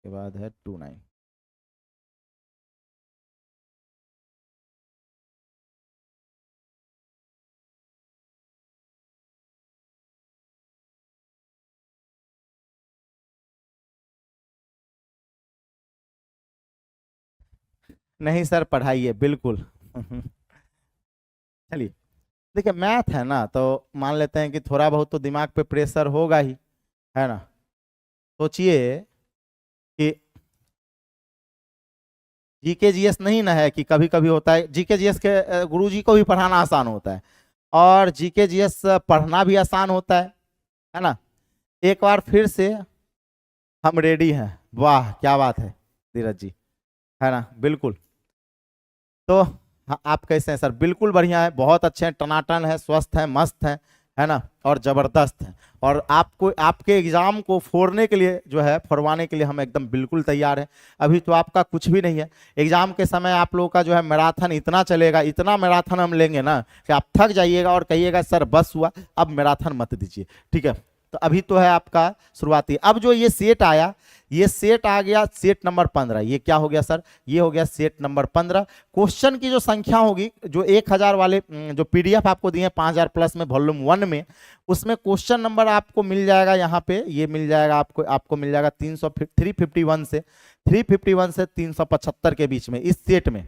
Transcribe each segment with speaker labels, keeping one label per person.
Speaker 1: के बाद है 29। नहीं सर, पढ़ाइए बिल्कुल। चलिए, देखिए मैथ है ना, तो मान लेते हैं कि थोड़ा बहुत तो दिमाग पे प्रेशर होगा ही, है ना। सोचिए कि जीके जीएस नहीं ना है कि कभी कभी होता है जीके जीएस के गुरुजी को भी पढ़ाना आसान होता है, और जीके जीएस पढ़ना भी आसान होता है ना। एक बार फिर से हम रेडी हैं। वाह क्या बात है धीरज जी, है ना, बिल्कुल। तो आप कैसे हैं सर? बिल्कुल बढ़िया है, बहुत अच्छे हैं, टनाटन है, स्वस्थ है, मस्त है ना, और जबरदस्त है। और आपको आपके एग्जाम को फोड़ने के लिए जो है, फोड़वाने के लिए हम एकदम बिल्कुल तैयार हैं। अभी तो आपका कुछ भी नहीं है। एग्जाम के समय आप लोगों का जो है मैराथन इतना चलेगा, इतना मैराथन हम लेंगे ना कि आप थक जाइएगा और कहिएगा सर बस हुआ, अब मैराथन मत दीजिए, ठीक है। तो अभी तो है आपका शुरुआती। अब जो ये सेट आया, ये सेट आ गया सेट नंबर 15। ये क्या हो गया सर? ये हो गया सेट नंबर 15। क्वेश्चन की जो संख्या होगी, जो 1000 वाले जो पीडीएफ आपको दिए 5000 प्लस में वॉल्यूम 1 में, उसमें क्वेश्चन नंबर आपको मिल जाएगा यहाँ पे, ये मिल जाएगा आपको मिल जाएगा 351 से 375 के बीच में इस सेट में।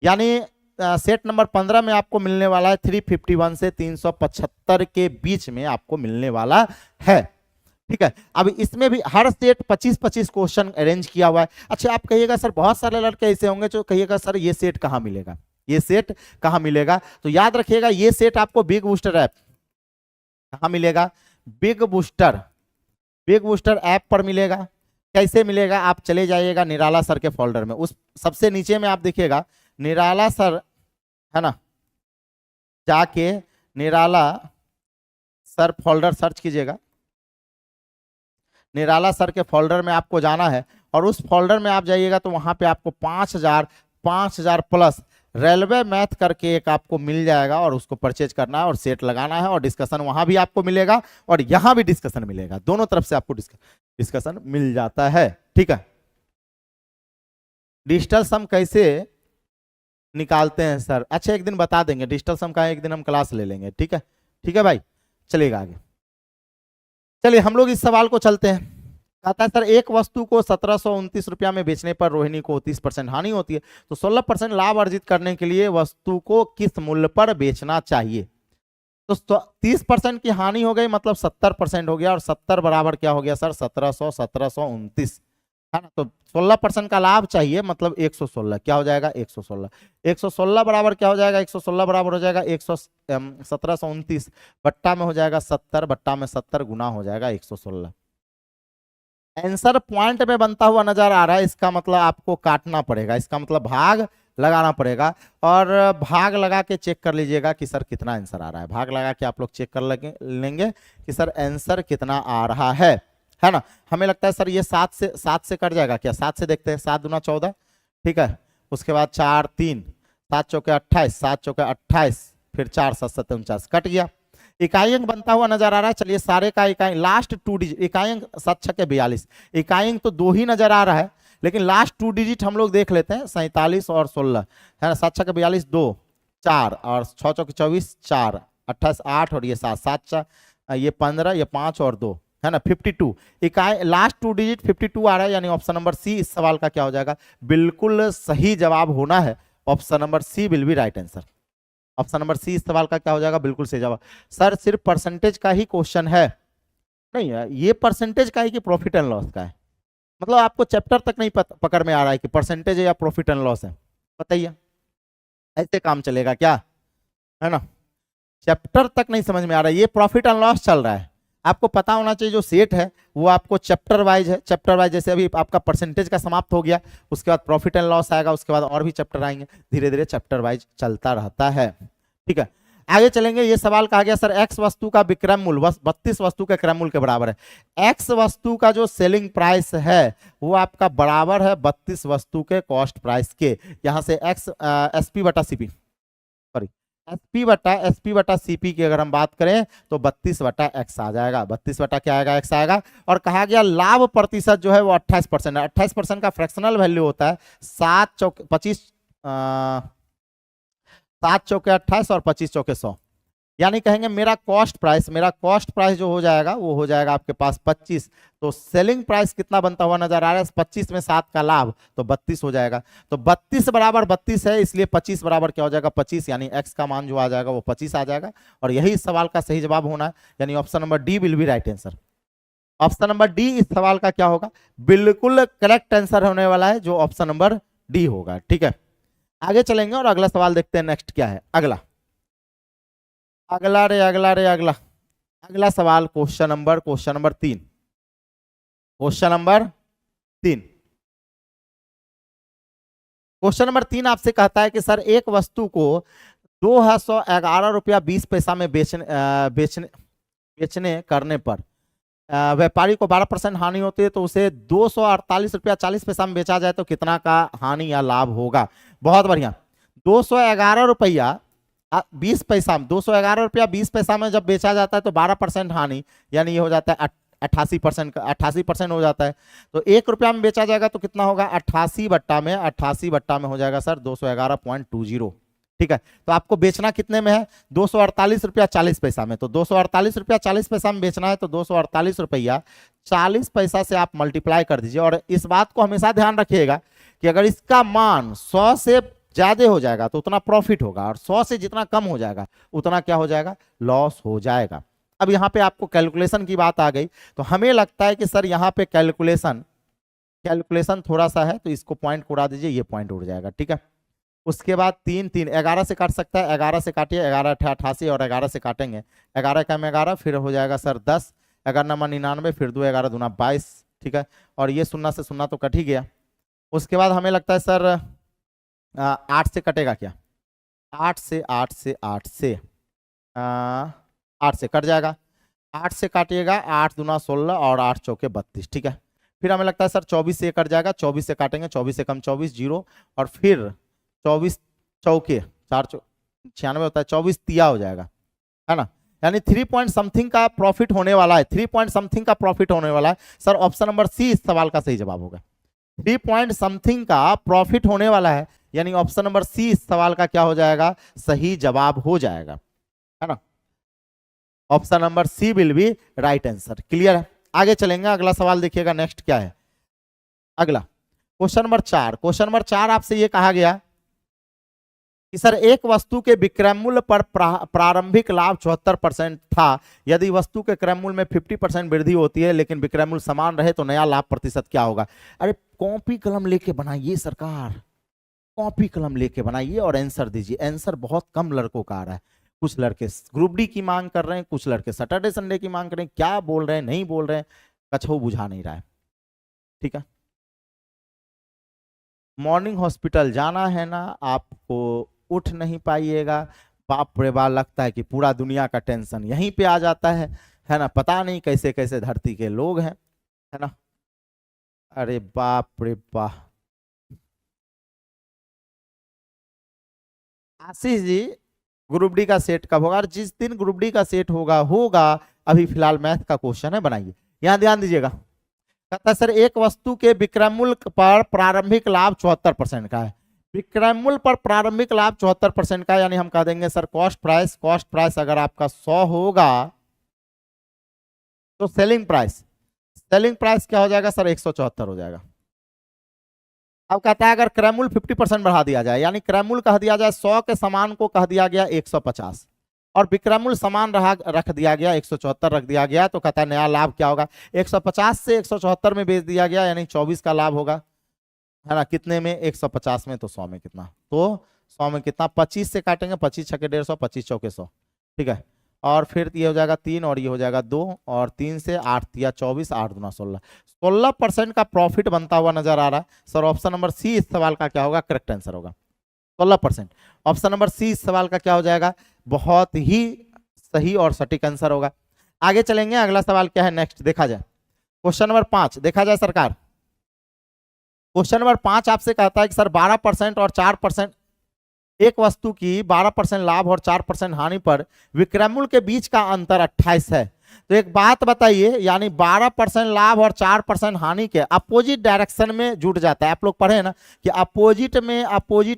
Speaker 1: यानी सेट नंबर 15 में आपको मिलने वाला है 351 से 375 के बीच में आपको मिलने वाला है, ठीक है। अब इसमें भी हर सेट 25-25 क्वेश्चन अरेंज किया हुआ है। अच्छा, आप कहिएगा सर बहुत सारे लड़के ऐसे होंगे जो कहिएगा सर ये सेट कहाँ मिलेगा, ये सेट कहाँ मिलेगा? तो याद रखिएगा, ये सेट आपको बिग बूस्टर ऐप कहाँ मिलेगा? बिग बूस्टर ऐप पर मिलेगा। कैसे मिलेगा? आप चले जाइएगा निराला सर के फोल्डर में, उस सबसे नीचे में आप देखिएगा निराला सर, है ना, जाके निराला सर फोल्डर सर्च कीजिएगा। निराला सर के फोल्डर में आपको जाना है, और उस फोल्डर में आप जाइएगा तो वहां पे आपको 5000 प्लस रेलवे मैथ करके एक आपको मिल जाएगा, और उसको परचेज करना है और सेट लगाना है, और डिस्कशन वहां भी आपको मिलेगा और यहां भी डिस्कशन मिलेगा, दोनों तरफ से आपको डिस्कशन मिल जाता है, ठीक है। डिजिटल सम कैसे निकालते हैं सर? अच्छा, एक दिन बता देंगे डिजिटल सम का, एक दिन हम क्लास ले लेंगे, ठीक है, ठीक है भाई। चलिएगा आगे, चलिए हम लोग इस सवाल को चलते हैं। कहता है सर एक वस्तु को 1729 रुपया में बेचने पर रोहिणी को 30% हानि होती है, तो 16% लाभ अर्जित करने के लिए वस्तु को किस मूल्य पर बेचना चाहिए? तो 30% की हानि हो गई, मतलब 70% हो गया, और 70 बराबर क्या हो गया सर? 1729, है ना। तो 16% का लाभ चाहिए, मतलब 116, क्या हो जाएगा? 116। 116 बराबर क्या हो जाएगा? 116 बराबर हो जाएगा 1729 बट्टा में हो जाएगा 70, बट्टा में 70 गुना हो जाएगा 116। आंसर पॉइंट में बनता हुआ नजर आ रहा है, इसका मतलब आपको काटना पड़ेगा, इसका मतलब भाग लगाना पड़ेगा, और भाग लगा के चेक कर लीजिएगा कि सर कितना आंसर आ रहा है। भाग लगा के आप लोग चेक कर लेंगे कि सर आंसर कितना आ रहा है ना। हमें लगता है सर ये 7 से कट जाएगा क्या? 7 से देखते हैं, 7 दूना 14, ठीक है। उसके बाद 4 3, 7 चौके 28, 7 चौके 28, फिर 4 7 7 49, कट गया। इकाई अंक बनता हुआ नजर आ रहा है। चलिए सारे का इकाई लास्ट 2 डिजिट, इकाई अंक 7 छके 42, इकाई अंक तो 2 ही नजर आ रहा है, लेकिन लास्ट 2 डिजिट हम लोग देख लेते हैं, 47 और 16, है ना। 7 छके 42, 2 4, और 6 चौके 24, 4 28 8, और ये 7 7 ये 15, ये 5 और 2, है ना, 52। इकाई लास्ट 2 डिजिट 52 आ रहा है, यानी ऑप्शन नंबर सी इस सवाल का क्या हो जाएगा? बिल्कुल सही जवाब होना है। Option number C will be right answer. Option number C इस सवाल का क्या हो जाएगा? बिल्कुल सही जवाब। सर सिर्फ परसेंटेज का ही क्वेश्चन है? नहीं है, ये परसेंटेज का है कि प्रॉफिट एंड लॉस का है? मतलब आपको चैप्टर तक नहीं पकड़ में आ रहा है कि परसेंटेज है या प्रॉफिट एंड लॉस है? बताइए, ऐसे काम चलेगा क्या? है ना, चैप्टर तक नहीं समझ में आ रहा है, ये प्रॉफिट एंड लॉस चल रहा है। आपको पता होना चाहिए जो सेट है वो आपको चैप्टर वाइज है, चैप्टर वाइज जैसे अभी आपका परसेंटेज का समाप्त हो गया, उसके बाद प्रॉफिट एंड लॉस आएगा, उसके बाद और भी चैप्टर आएंगे, धीरे धीरे चैप्टर वाइज चलता रहता है, ठीक है। आगे चलेंगे। ये सवाल कहा गया सर एक्स वस्तु का विक्रय मूल्य 32 वस्तु के क्रय मूल्य के बराबर है। एक्स वस्तु का जो सेलिंग प्राइस है वो आपका बराबर है 32 वस्तु के कॉस्ट प्राइस के। यहां से एक्स एसपी बटा सीपी, सॉरी, एसपी बटा सीपी की अगर हम बात करें तो 32 बटा एक्स आ जाएगा। 32 बटा क्या आएगा, एक्स आएगा। और कहा गया लाभ प्रतिशत जो है वो 28% है। 28% का फ्रैक्शनल वैल्यू होता है 7 चौके 25, 7 चौके 28 और 25 चौके 100। यानी कहेंगे मेरा कॉस्ट प्राइस जो हो जाएगा वो हो जाएगा आपके पास 25। तो सेलिंग प्राइस कितना बनता हुआ नजर आ रहा है, 25 में 7 का लाभ तो 32 हो जाएगा। तो 32 बराबर 32 है, इसलिए 25 बराबर क्या हो जाएगा, 25। यानी एक्स का मान जो आ जाएगा वो 25 आ जाएगा। और यही इस सवाल का सही जवाब होना है, यानी option number D will be right answer. Option number D इस सवाल का क्या होगा, बिल्कुल करेक्ट आंसर होने वाला है, जो ऑप्शन नंबर डी होगा। ठीक है, आगे चलेंगे और अगला सवाल देखते हैं नेक्स्ट क्या है। अगला अगला सवाल क्वेश्चन नंबर 3। क्वेश्चन नंबर 3 आपसे कहता है कि सर एक वस्तु को 211 रुपया 20 पैसा में बेचने करने पर व्यापारी को 12% हानि होती है, तो उसे 248 रुपया 40 पैसा में बेचा जाए तो कितना का हानि या लाभ होगा। बहुत बढ़िया। 211 रुपया 20 पैसा, 211 रुपया 20 पैसा में जब बेचा जाता है तो 12% हानि, यानी ये हो जाता है 88% हो जाता है। तो 1 रुपया में बेचा जाएगा तो कितना होगा, 88 बट्टा में हो जाएगा सर 211.20। ठीक है, तो आपको बेचना कितने में है, 248 रुपया 40 पैसा में। तो 248 रुपया 40 पैसा में बेचना है, तो 248 रुपया 40 पैसा से आप मल्टीप्लाई कर दीजिए। और इस बात को हमेशा ध्यान रखिएगा कि अगर इसका मान 100 से ज्यादा हो जाएगा तो उतना प्रॉफिट होगा, और 100 से जितना कम हो जाएगा उतना क्या हो जाएगा, लॉस हो जाएगा। अब यहाँ पे आपको कैलकुलेशन की बात आ गई, तो हमें लगता है कि सर यहाँ पे कैलकुलेशन थोड़ा सा है, तो इसको पॉइंट को उड़ा दीजिए, ये पॉइंट उड़ जाएगा। ठीक है, उसके बाद 3 3 11 से काट सकता है, 11 से काटिए, 11 88 और 11 से काटेंगे, 11 का में 11 फिर हो जाएगा सर 10, 11 नमा 99 फिर 2 11 दूना 22। ठीक है, और ये 0 से 0 तो कट ही गया। उसके बाद हमें लगता है सर 8 से कटेगा क्या, 8 से कट जाएगा। 8 से काटिएगा, 8 दूना 16 और 8 चौके 32। ठीक है, फिर हमें लगता है सर 24 से कट जाएगा, 24 से काटेंगे, 24 से कम 24 0, और फिर 24 चौके 4 96 होता है, 24 तिया हो जाएगा, है ना। यानी 3 पॉइंट समथिंग का प्रॉफिट होने वाला है, 3 पॉइंट समथिंग का प्रॉफिट होने वाला है। सर ऑप्शन नंबर सी इस सवाल का सही जवाब होगा। 3 पॉइंट समथिंग का प्रॉफिट होने वाला है, यानी ऑप्शन नंबर सी इस सवाल का क्या हो जाएगा, सही जवाब हो जाएगा, है ना। Option number C will be right answer. Clear है, आगे चलेंगे। अगला सवाल देखिएगा नेक्स्ट क्या है। अगला क्वेश्चन नंबर 4। क्वेश्चन नंबर 4 आपसे ये कहा गया कि सर एक वस्तु के विक्रय मूल्य पर प्रारंभिक लाभ 74% था, यदि वस्तु के क्रय मूल्य में 50% वृद्धि होती है लेकिन विक्रय मूल्य समान रहे तो नया लाभ प्रतिशत क्या होगा। अरे कॉपी कलम लेके बनाइए सरकार, कॉपी कलम लेके बनाइए और आंसर दीजिए। आंसर बहुत कम लड़कों का आ रहा है, कुछ लड़के ग्रुप डी की मांग कर रहे हैं, कुछ लड़के सैटरडे संडे की मांग कर रहे हैं, क्या बोल रहे हैं नहीं बोल रहे हैं, कछो बुझा नहीं रहा है। ठीक है, मॉर्निंग हॉस्पिटल जाना है ना, आपको उठ नहीं पाइएगा, बाप रे बाप लगता है कि पूरा दुनिया का टेंशन यहीं पे आ जाता है ना। पता नहीं कैसे कैसे धरती के लोग हैं, है ना। अरे बाप रे बाप। आशीष जी, ग्रुप डी का सेट कब होगा, और जिस दिन ग्रुप डी का सेट होगा अभी फिलहाल मैथ का क्वेश्चन है, बनाइए। यहां ध्यान दीजिएगा, कहता है सर एक वस्तु के विक्रय मूल्य पर प्रारंभिक लाभ 74% का है। विक्रय मूल्य पर प्रारंभिक लाभ 74% का, यानी हम कह देंगे सर कॉस्ट प्राइस अगर आपका 100 होगा तो सेलिंग प्राइस क्या हो जाएगा सर, 174 हो जाएगा। अब कहता है अगर क्रय मूल्य 50% बढ़ा दिया जाए, यानी क्रय मूल्य कह दिया जाए 100 के समान को कह दिया गया 150, और विक्रय मूल्य समान रख दिया गया 174 रख दिया गया, तो कहता है नया लाभ क्या होगा। 150 से 174 में बेच दिया गया, यानी 24 का लाभ होगा, है ना। कितने में, 150 में, तो 100 में कितना, तो 100 में कितना, 25 से काटेंगे, 25 छके 150, 25 चौके 100। ठीक है, और फिर ये हो जाएगा 3 और ये हो जाएगा 2, और 3 से 8 तिया 24, 8 दूना 16, 16% का प्रॉफिट बनता हुआ नजर आ रहा है। सर ऑप्शन नंबर सी इस सवाल का क्या होगा, करेक्ट आंसर होगा 16%। ऑप्शन नंबर सी इस सवाल का क्या हो जाएगा, बहुत ही सही और सटीक आंसर होगा। आगे चलेंगे, अगला सवाल क्या है नेक्स्ट देखा जाए। क्वेश्चन नंबर 5 देखा जाए सरकार। क्वेश्चन नंबर 5 आपसे कहता है कि सर 12% और 4% एक वस्तु की 12% लाभ और 4% हानि पर विक्रय मूल्य के बीच का अंतर 28 है। तो एक बात बताइए, यानी 12% लाभ और 4% हानि के अपोजिट डायरेक्शन में जुट जाता है। आप लोग पढ़े ना कि अपोजिट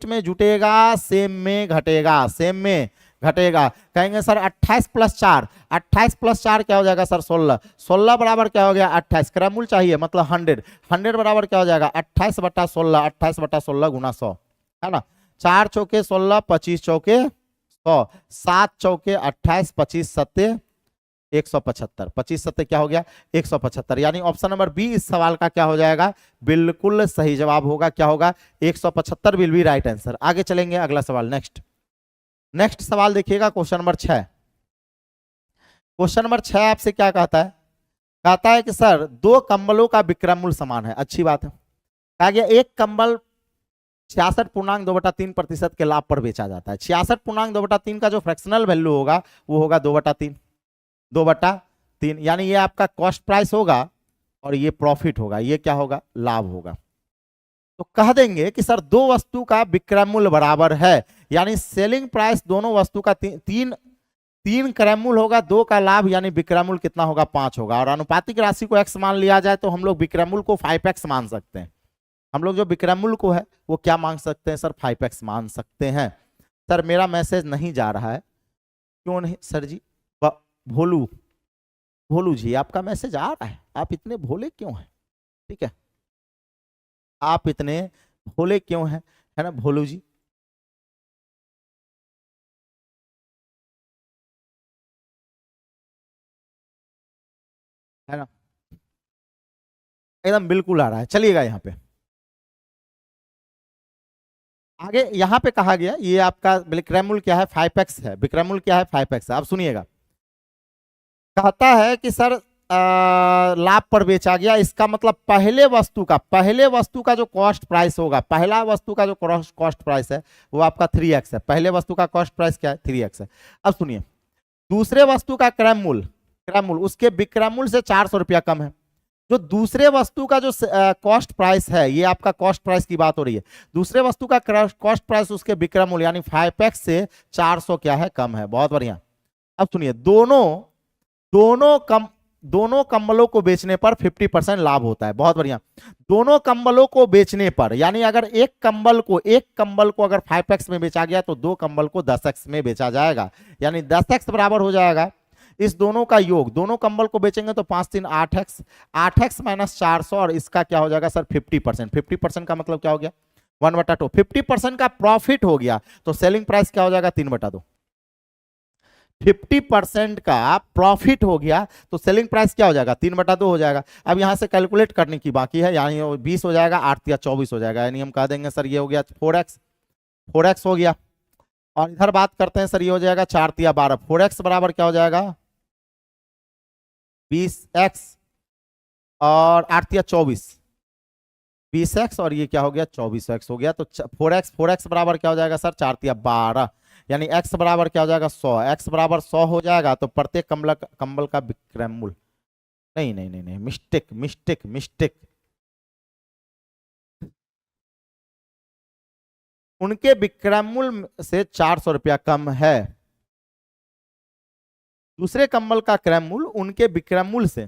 Speaker 1: में जुटेगा, सेम में घटेगा, सेम में घटेगा। कहेंगे सर 28 प्लस 4, 28 प्लस 4 क्या हो जाएगा सर 16, 16 बराबर क्या हो गया 28, क्रय मूल्य चाहिए मतलब 100, 100 बराबर क्या हो जाएगा 28 बटा 16, 28 बटा 16 गुना 100, है ना। 4 चौके 16, 25 चौके 100, 7 चौके 28, 25 सत्ते 175, 25 सत्ते क्या हो गया 175। यानी ऑप्शन नंबर बी इस सवाल का क्या हो जाएगा, बिल्कुल सही जवाब होगा। क्या होगा 175 विल बी राइट आंसर। आगे चलेंगे, अगला सवाल नेक्स्ट सवाल देखिएगा, क्वेश्चन नंबर 6। क्वेश्चन नंबर 6 आपसे क्या कहता है, कहता है कि सर दो कंबलों का विक्रय मूल्य समान है। अच्छी बात है। कहा गया एक कंबल 66.2/3% के लाभ पर बेचा जाता है। 66.2/3 का जो फ्रैक्शनल वैल्यू होगा वो होगा 2/3, 2/3, यानी ये आपका कॉस्ट प्राइस होगा और ये प्रॉफिट होगा, ये क्या होगा लाभ होगा। तो कह देंगे कि सर दो वस्तु का विक्रय मूल्य बराबर है, यानी सेलिंग प्राइस दोनों वस्तु का तीन क्रय मूल्य होगा, 2 का लाभ, यानी विक्रय मूल्य कितना होगा 5 होगा। और अनुपातिक राशि को x मान लिया जाए तो हम लोग विक्रय मूल्य को 5x मान सकते हैं। हम लोग जो विक्रय मूल्य को है वो क्या मान सकते हैं सर 5x मान सकते हैं। सर मेरा मैसेज नहीं जा रहा है, क्यों नहीं सर जी, भोलू जी आपका मैसेज आ रहा है, आप इतने भोले क्यों हैं, ठीक है आप इतने भोले क्यों हैं, है ना भोलू जी। है ना, एकदम बिल्कुल आ रहा है। चलिएगा यहाँ पे आगे, यहाँ पे कहा गया ये आपका विक्रय मूल्य क्या है 5x है, विक्रय मूल्य क्या है 5x है। अब सुनिएगा, कहता है कि सर लाभ पर बेचा गया, इसका मतलब पहले वस्तु का जो कॉस्ट प्राइस होगा, पहला वस्तु का जो कॉस्ट प्राइस है वो आपका 3x है। पहले वस्तु का कॉस्ट प्राइस क्या है 3x है। अब सुनिए, दूसरे वस्तु का क्रय मूल्य उसके विक्रय मूल्य से 400 रुपया कम है। जो दूसरे वस्तु का जो कॉस्ट प्राइस है, ये आपका कॉस्ट प्राइस की बात हो रही है, दूसरे वस्तु का कॉस्ट प्राइस उसके विक्रय मूल्य यानी 5x से 400 क्या है कम है। बहुत बढ़िया। अब सुनिए, दोनों कंबलों को बेचने पर 50% लाभ होता है। बहुत बढ़िया। दोनों कंबलों को बेचने पर, यानी अगर एक कंबल को अगर 5x में बेचा गया तो दो कंबल को 10x में बेचा जाएगा, यानी 10x बराबर हो जाएगा इस दोनों का योग। दोनों कंबल को बेचेंगे तो 5 3 8x, 8x माइनस 400 और इसका क्या हो जाएगा सर 50%। 50% का मतलब क्या हो गया 1/2। 50% का प्रॉफिट हो गया तो सेलिंग प्राइस क्या हो जाएगा 3/2। 50% का प्रॉफिट हो गया तो सेलिंग प्राइस क्या हो जाएगा 3/2 हो जाएगा। अब यहां से कैलकुलेट करने की बाकी है, यानी 20 हो जाएगा, 8 या 24 हो जाएगा, यानी हम कह देंगे सर ये हो गया 4x हो गया। और इधर बात करते हैं सर, ये हो जाएगा 4 या 12, 4x बराबर क्या हो जाएगा 20x और 8 या 24, 20x और ये क्या हो गया 24x हो गया। तो 4x बराबर क्या हो जाएगा सर 4 या 12, यानी x बराबर क्या हो जाएगा 100, x बराबर 100 हो जाएगा। तो प्रत्येक कंबल का विक्रय मूल्य, नहीं, मिस्टेक, उनके विक्रय मूल्य से 400 रुपया कम है। दूसरे कंबल का क्रय मूल्य उनके विक्रय मूल्य से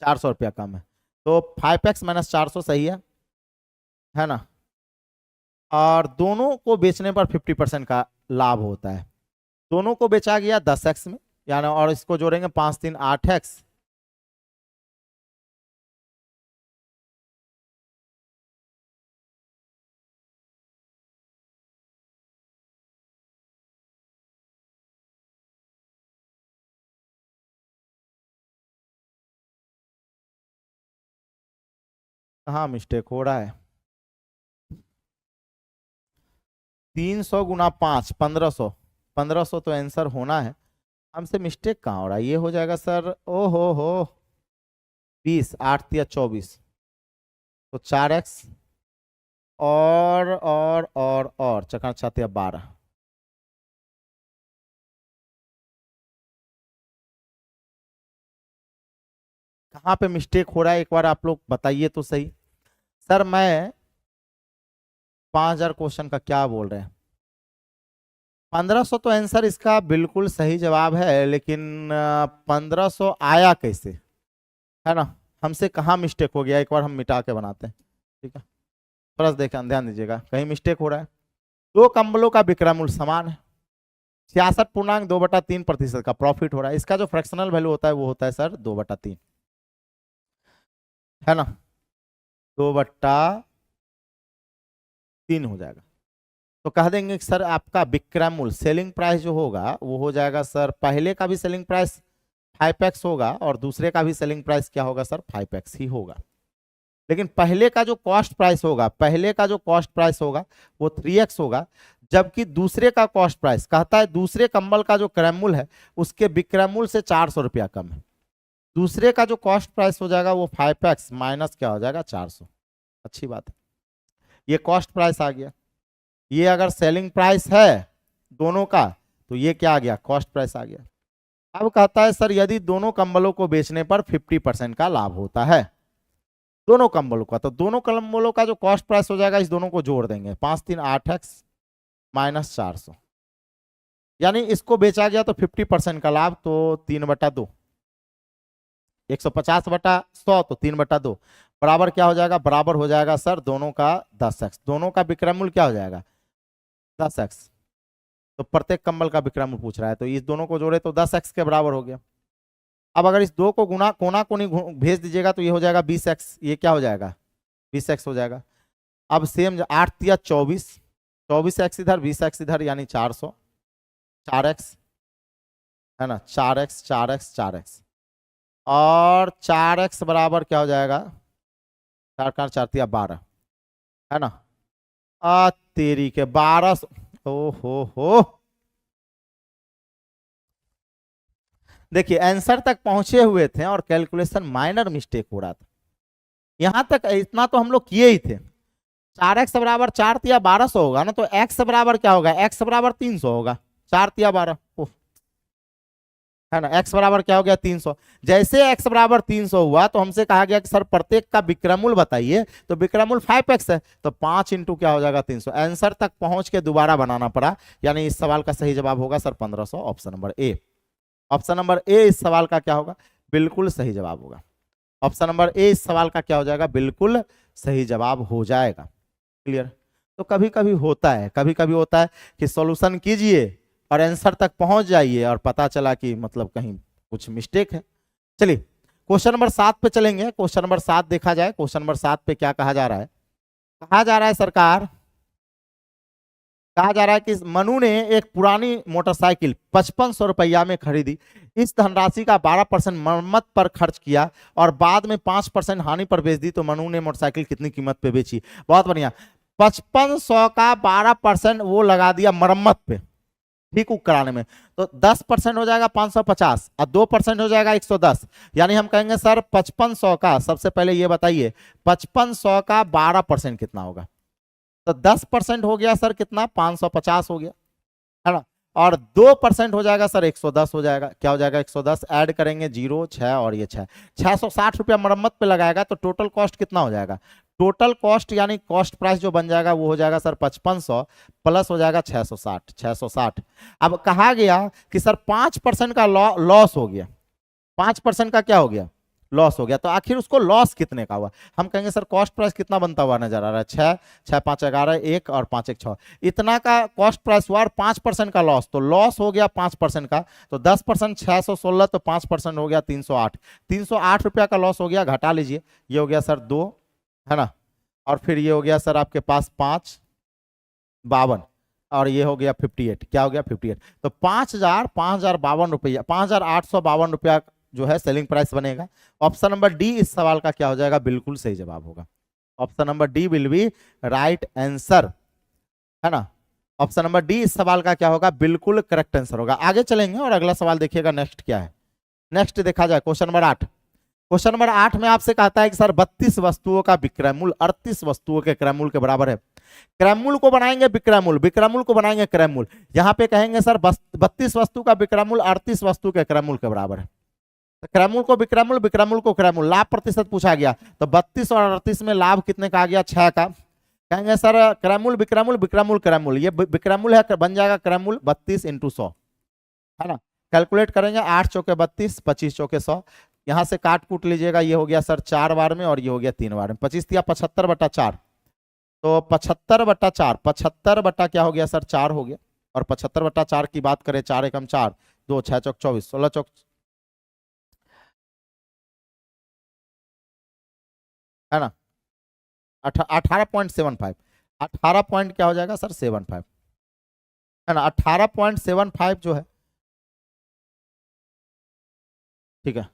Speaker 1: 400 रुपया कम है। तो 5x माइनस 400 सही है ना। और दोनों को बेचने पर 50% का लाभ होता है। दोनों को बेचा गया 10x में, यानी और इसको जोड़ेंगे 5 3 8x, हाँ मिस्टेक हो रहा है। 300 गुना 5 1500, 1500 तो आंसर होना है, हमसे मिस्टेक कहाँ हो रहा है। ये हो जाएगा सर ओ हो 20, 8 या 24, तो 4x और चक्कर 7 या 12। कहाँ पे मिस्टेक हो रहा है एक बार आप लोग बताइए तो सही। सर मैं 5000 क्वेश्चन का क्या बोल रहे हैं, 1500 तो आंसर इसका बिल्कुल सही जवाब है, लेकिन 1500 आया कैसे, है ना। हमसे कहाँ मिस्टेक हो गया, एक बार हम मिटा के बनाते हैं, ठीक है। थोड़ा सा देखा, ध्यान दीजिएगा, कहीं मिस्टेक हो रहा है। दो कंबलों का विक्रय मूल्य समान है, 66.2/3% का प्रॉफिट हो रहा है। इसका जो फ्रैक्शनल वैल्यू होता है वो होता है सर 2/3, है ना, 2/3 हो जाएगा। तो कह देंगे कि सर आपका विक्रय मूल्य सेलिंग प्राइस जो होगा वो हो जाएगा सर, पहले का भी सेलिंग प्राइस 5x होगा और दूसरे का भी सेलिंग प्राइस क्या होगा सर, 5x ही होगा। लेकिन पहले का जो कॉस्ट प्राइस होगा, पहले का जो कॉस्ट प्राइस होगा वो 3x होगा, जबकि दूसरे का कॉस्ट प्राइस कहता है दूसरे कंबल का जो क्रय मूल्य है उसके विक्रय मूल्य से 400 रुपया कम है। दूसरे का जो कॉस्ट प्राइस हो जाएगा वो 5x माइनस क्या हो जाएगा 400। अच्छी बात है, ये कॉस्ट प्राइस आ गया। ये अगर सेलिंग प्राइस है दोनों का तो ये क्या आ गया, कॉस्ट प्राइस आ गया। अब कहता है सर यदि दोनों कंबलों को बेचने पर 50% का लाभ होता है, दोनों कंबलों का, तो दोनों कंबलों का जो कॉस्ट प्राइस हो जाएगा इस दोनों को जोड़ देंगे, 5 3 8x माइनस 400, यानी इसको बेचा गया तो 50% का लाभ, तो 3/2, 150/100 तो 3/2 बराबर क्या हो जाएगा, बराबर हो जाएगा सर दोनों का 10x। दोनों का विक्रय मूल्य क्या हो जाएगा 10x, तो प्रत्येक कंबल का विक्रय मूल्य पूछ रहा है, तो इस दोनों को जोड़े तो 10x के बराबर हो गया। अब अगर इस दो को गुना कोना कोनी भेज दीजिएगा तो ये हो जाएगा 20x, ये क्या हो जाएगा 20x हो जाएगा। अब सेम 8 या 24, 24x इधर 20x इधर, यानी 400, 4x है ना, 4x 4x 4x, और 4x बराबर क्या हो जाएगा, 4 4 4 12, है ना, तेरी के 1200। ओ हो, देखिए आंसर तक पहुंचे हुए थे और कैलकुलेशन माइनर मिस्टेक हो रहा था। यहां तक इतना तो हम लोग किए ही थे। 4x बराबर 4 या 1200 होगा ना, तो x बराबर क्या होगा, x बराबर 300 होगा, 4 या 12, है ना, x बराबर क्या हो गया 300। जैसे x बराबर 300 हुआ तो हमसे कहा गया कि सर प्रत्येक का विक्रय मूल्य बताइए, तो विक्रय मूल्य 5x है, तो 5 इंटू क्या हो जाएगा 300। आंसर तक पहुंच के दोबारा बनाना पड़ा, यानी इस सवाल का सही जवाब होगा sir 1500, option number A. Option number A इस सवाल का क्या होगा, बिल्कुल सही जवाब होगा। ऑप्शन नंबर ए इस सवाल का क्या हो जाएगा, बिल्कुल सही जवाब हो जाएगा। क्लियर। तो कभी कभी होता है, कभी कभी होता है कि सॉल्यूशन कीजिए और आंसर तक पहुंच जाइए और पता चला कि मतलब कहीं कुछ मिस्टेक है। चलिए क्वेश्चन नंबर 7 पे चलेंगे। क्वेश्चन नंबर 7 देखा जाए, क्वेश्चन नंबर 7 पे क्या कहा जा रहा है, कहा जा रहा है सरकार, कहा जा रहा है कि मनु ने एक पुरानी मोटरसाइकिल 5500 रुपया में खरीदी, इस धनराशि का 12% मरम्मत पर खर्च किया और बाद में 5% हानि पर बेच दी, तो मनु ने मोटरसाइकिल कितनी कीमत पे बेची। बहुत बढ़िया, 5500 का 12% वो लगा दिया मरम्मत पे, ठीक कराने में, तो 10% हो जाएगा 550 और 2% हो जाएगा 110, यानी हम कहेंगे सर 5500 का, सबसे पहले ये बताइए 5500 का 12% कितना होगा, तो 10% हो गया सर कितना 550 हो गया, है ना, और 2% हो जाएगा सर 110 हो जाएगा। क्या हो जाएगा 110, ऐड करेंगे 0 6 और ये 6, 660 रुपया मरम्मत पे लगाएगा, तो टोटल कॉस्ट कितना हो जाएगा, टोटल कॉस्ट यानी कॉस्ट प्राइस जो बन जाएगा वो हो जाएगा सर 5500 प्लस हो जाएगा 660, 660। अब कहा गया कि सर 5% का लॉस हो गया, 5% का क्या हो गया, लॉस हो गया, तो आखिर उसको लॉस कितने का हुआ। हम कहेंगे सर कॉस्ट प्राइस कितना बनता हुआ नजर आ रहा है, 6 6 5 11 1 और 5 1 6, इतना का कॉस्ट प्राइस हुआ और 5% का लॉस, तो लॉस हो गया 5% का, तो 10% 616, तो 5% हो गया 308, 308 रुपया का लॉस हो गया, घटा लीजिए, ये हो गया सर 2, है ना, और फिर ये हो गया सर आपके पास 5 52 और ये हो गया 58, क्या हो गया 58, तो 5052 रुपया, 5852 रुपया जो है सेलिंग प्राइस बनेगा। ऑप्शन नंबर डी इस सवाल का क्या हो जाएगा, बिल्कुल सही जवाब होगा। Option number D will be right answer, है ना, ऑप्शन नंबर डी इस सवाल का क्या होगा, बिल्कुल करेक्ट आंसर होगा। आगे चलेंगे और अगला सवाल देखिएगा नेक्स्ट क्या है। नेक्स्ट देखा जाए क्वेश्चन नंबर 8। क्वेश्चन नंबर 8 में आपसे कहता है कि सर 32 वस्तुओं का विक्रय मूल्य 38 वस्तुओं के क्रय मूल्य के बराबर है। क्रय मूल्य को बनाएंगे विक्रय मूल्य, विक्रय मूल्य को बनाएंगे क्रय मूल्य, यहाँ पे कहेंगे सर 32 वस्तु का विक्रय मूल्य 38 वस्तु के क्रय मूल्य के बराबर है। क्रय मूल्य को विक्रय मूल्य, विक्रय मूल्य को क्रय मूल्य, लाभ प्रतिशत पूछा गया, तो 32 और 38 में लाभ कितने का आ गया 6 का, कहेंगे सर क्रैमूल विक्रैमूल विक्रैमूल क्रैमूल, ये विक्रैमूल है, बन जाएगा क्रैमूल 32 इंटू 100, है ना। कैलकुलेट करेंगे 8 चौके 32, 25 चौके 100, यहाँ से काट कूट लीजिएगा, ये हो गया सर 4 बार में और ये हो गया 3 बार में, 25 या 75/4, तो 75/4, 75 बटा क्या हो गया सर 4 हो गया, और 75/4 की बात करें, 4 एकम 4, 2 6 चौक 24, 16 चौक, है ना, 18.75, 18 पॉइंट क्या हो जाएगा सर 75, है ना, 18.75 जो है, ठीक है,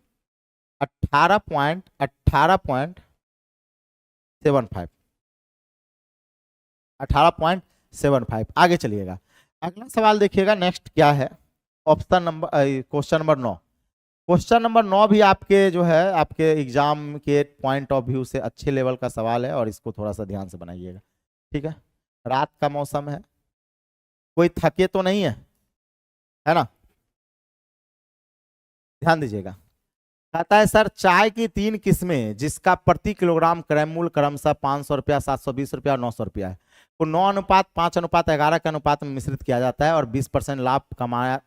Speaker 1: 18.75, 18.75। आगे चलिएगा, अगला सवाल देखिएगा, नेक्स्ट क्या है, option number question number 9। Question number 9 भी आपके जो है आपके एग्जाम के पॉइंट ऑफ व्यू से अच्छे लेवल का सवाल है, और इसको थोड़ा सा ध्यान से बनाइएगा, ठीक है। रात का मौसम है, कोई थके तो नहीं है ना, ध्यान दीजिएगा। कहता है सर चाय की 3 किस्में जिसका प्रति किलोग्राम क्रयमूल्य क्रमशः 500 रुपया, 720 रुपया और 900 रुपया है, को 9:5:11 के अनुपात में मिश्रित किया जाता है और 20% लाभ कमाया।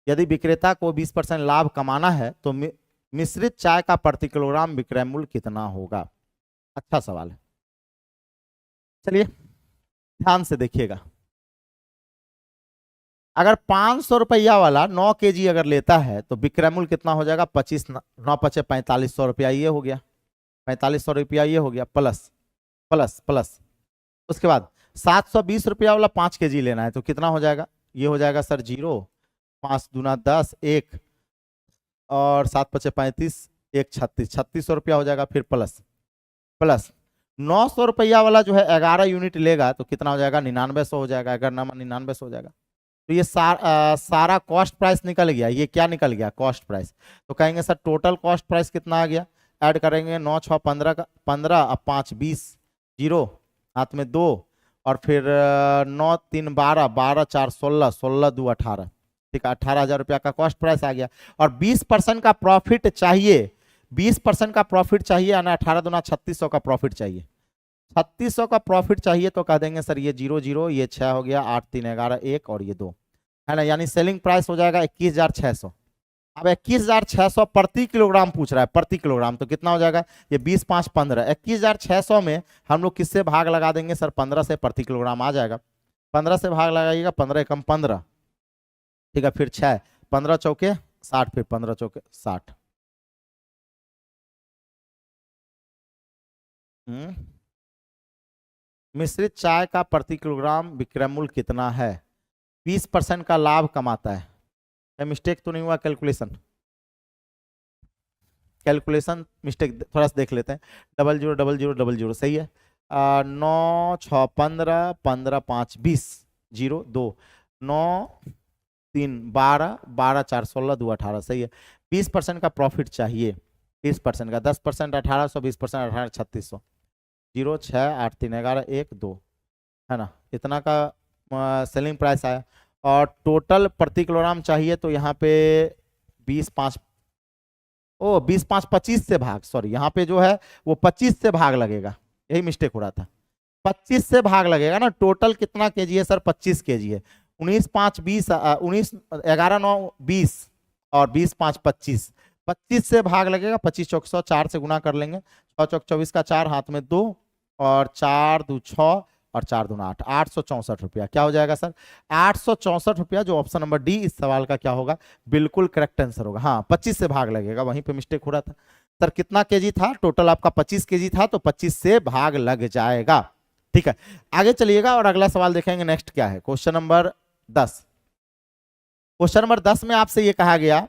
Speaker 1: यदि विक्रेता को 20% लाभ कमाना है तो मिश्रित चाय का प्रति किलोग्राम विक्रय मूल्य कितना होगा। अच्छा सवाल है, चलिए ध्यान से देखिएगा। अगर 500 रुपया वाला 9 kg अगर लेता है तो विक्रय मूल्य कितना हो जाएगा, 25 9 5 4500 रुपया, ये हो गया 4500 रुपया, ये हो गया प्लस प्लस प्लस। उसके बाद 720 रुपया वाला 5 kg लेना है तो कितना हो जाएगा, ये हो जाएगा सर 0, 5 दूना 10, 1 और 7 5 35, 1 36, 3600 रुपया हो जाएगा, फिर प्लस प्लस 900 रुपया वाला जो है 11 यूनिट लेगा तो कितना हो जाएगा, 9900 हो जाएगा, अगर नामा 9900 हो जाएगा। तो ये सारा कॉस्ट प्राइस निकल गया, ये क्या निकल गया, कॉस्ट प्राइस। तो कहेंगे सर टोटल कॉस्ट प्राइस कितना आ गया, ऐड करेंगे 9 6 15 का 15, अब 5 20, 0 हाथ में 2 और फिर 9 3 12, 12 4 16, 16 2 18, ठीक है, 18,000 रुपया का कॉस्ट प्राइस आ गया। और 20% का प्रॉफिट चाहिए, 20% का प्रॉफिट चाहिए, यानी 18 दूना 3600 का प्रॉफिट चाहिए, 3600 का प्रॉफिट चाहिए। तो कह देंगे सर ये 0 0, ये 6 हो गया, 8 3 11 1 और ये 2, है ना, यानी सेलिंग प्राइस हो जाएगा 21,600। अब 21,600 प्रति किलोग्राम पूछ रहा है, प्रति किलोग्राम, तो कितना हो जाएगा, ये 20 5 15, 21,600 में हम लोग किससे भाग लगा देंगे सर, 15 से प्रति किलोग्राम आ जाएगा, 15 से भाग लगाइएगा, 15 एकम 15, ठीक है, फिर 6 15 चौके 60, फिर 15 चौके 60। मिश्रित चाय का प्रति किलोग्राम विक्रय मूल्य कितना है, 20% का लाभ कमाता है, मिस्टेक तो नहीं हुआ, कैलकुलेशन मिस्टेक थोड़ा सा देख लेते हैं, 00 00 00 सही है, 9 6 15, 15 5 20, 0 2 9 3 12, 12 4 16 2 18, सही है। 20% का प्रॉफिट चाहिए, 20% का, 10% 1800, 20% 18 3600, 0 6 8 3 11 1 2, है ना, इतना का सेलिंग प्राइस आया। और टोटल प्रति किलोग्राम चाहिए तो यहाँ पे 20 5 20 5 25 से भाग, सॉरी यहाँ पे जो है वो 25 से भाग लगेगा, यही मिस्टेक हो रहा था, 25 से भाग लगेगा ना। टोटल कितना केजी है सर, 25 केजी है, 19 5 20, 19 11 9 20 और 20 5 25, 25 से भाग लगेगा, 25 चौक 100, 4 से गुना कर लेंगे, 6 चौक 24 का 4, हाथ में 2 और 4 2 6 और 4 दूना 8, 864 रुपया क्या हो जाएगा सर, 864 रुपया, जो ऑप्शन नंबर डी इस सवाल का क्या होगा, बिल्कुल करेक्ट आंसर होगा। हाँ 25 से भाग लगेगा, वहीं पे मिस्टेक हो रहा था सर, कितना केजी था, टोटल आपका 25 केजी था तो 25 से भाग लग जाएगा, ठीक है। आगे चलिएगा और अगला सवाल देखेंगे, नेक्स्ट क्या है, क्वेश्चन नंबर 10। क्वेश्चन नंबर 10 में आपसे ये कहा गया,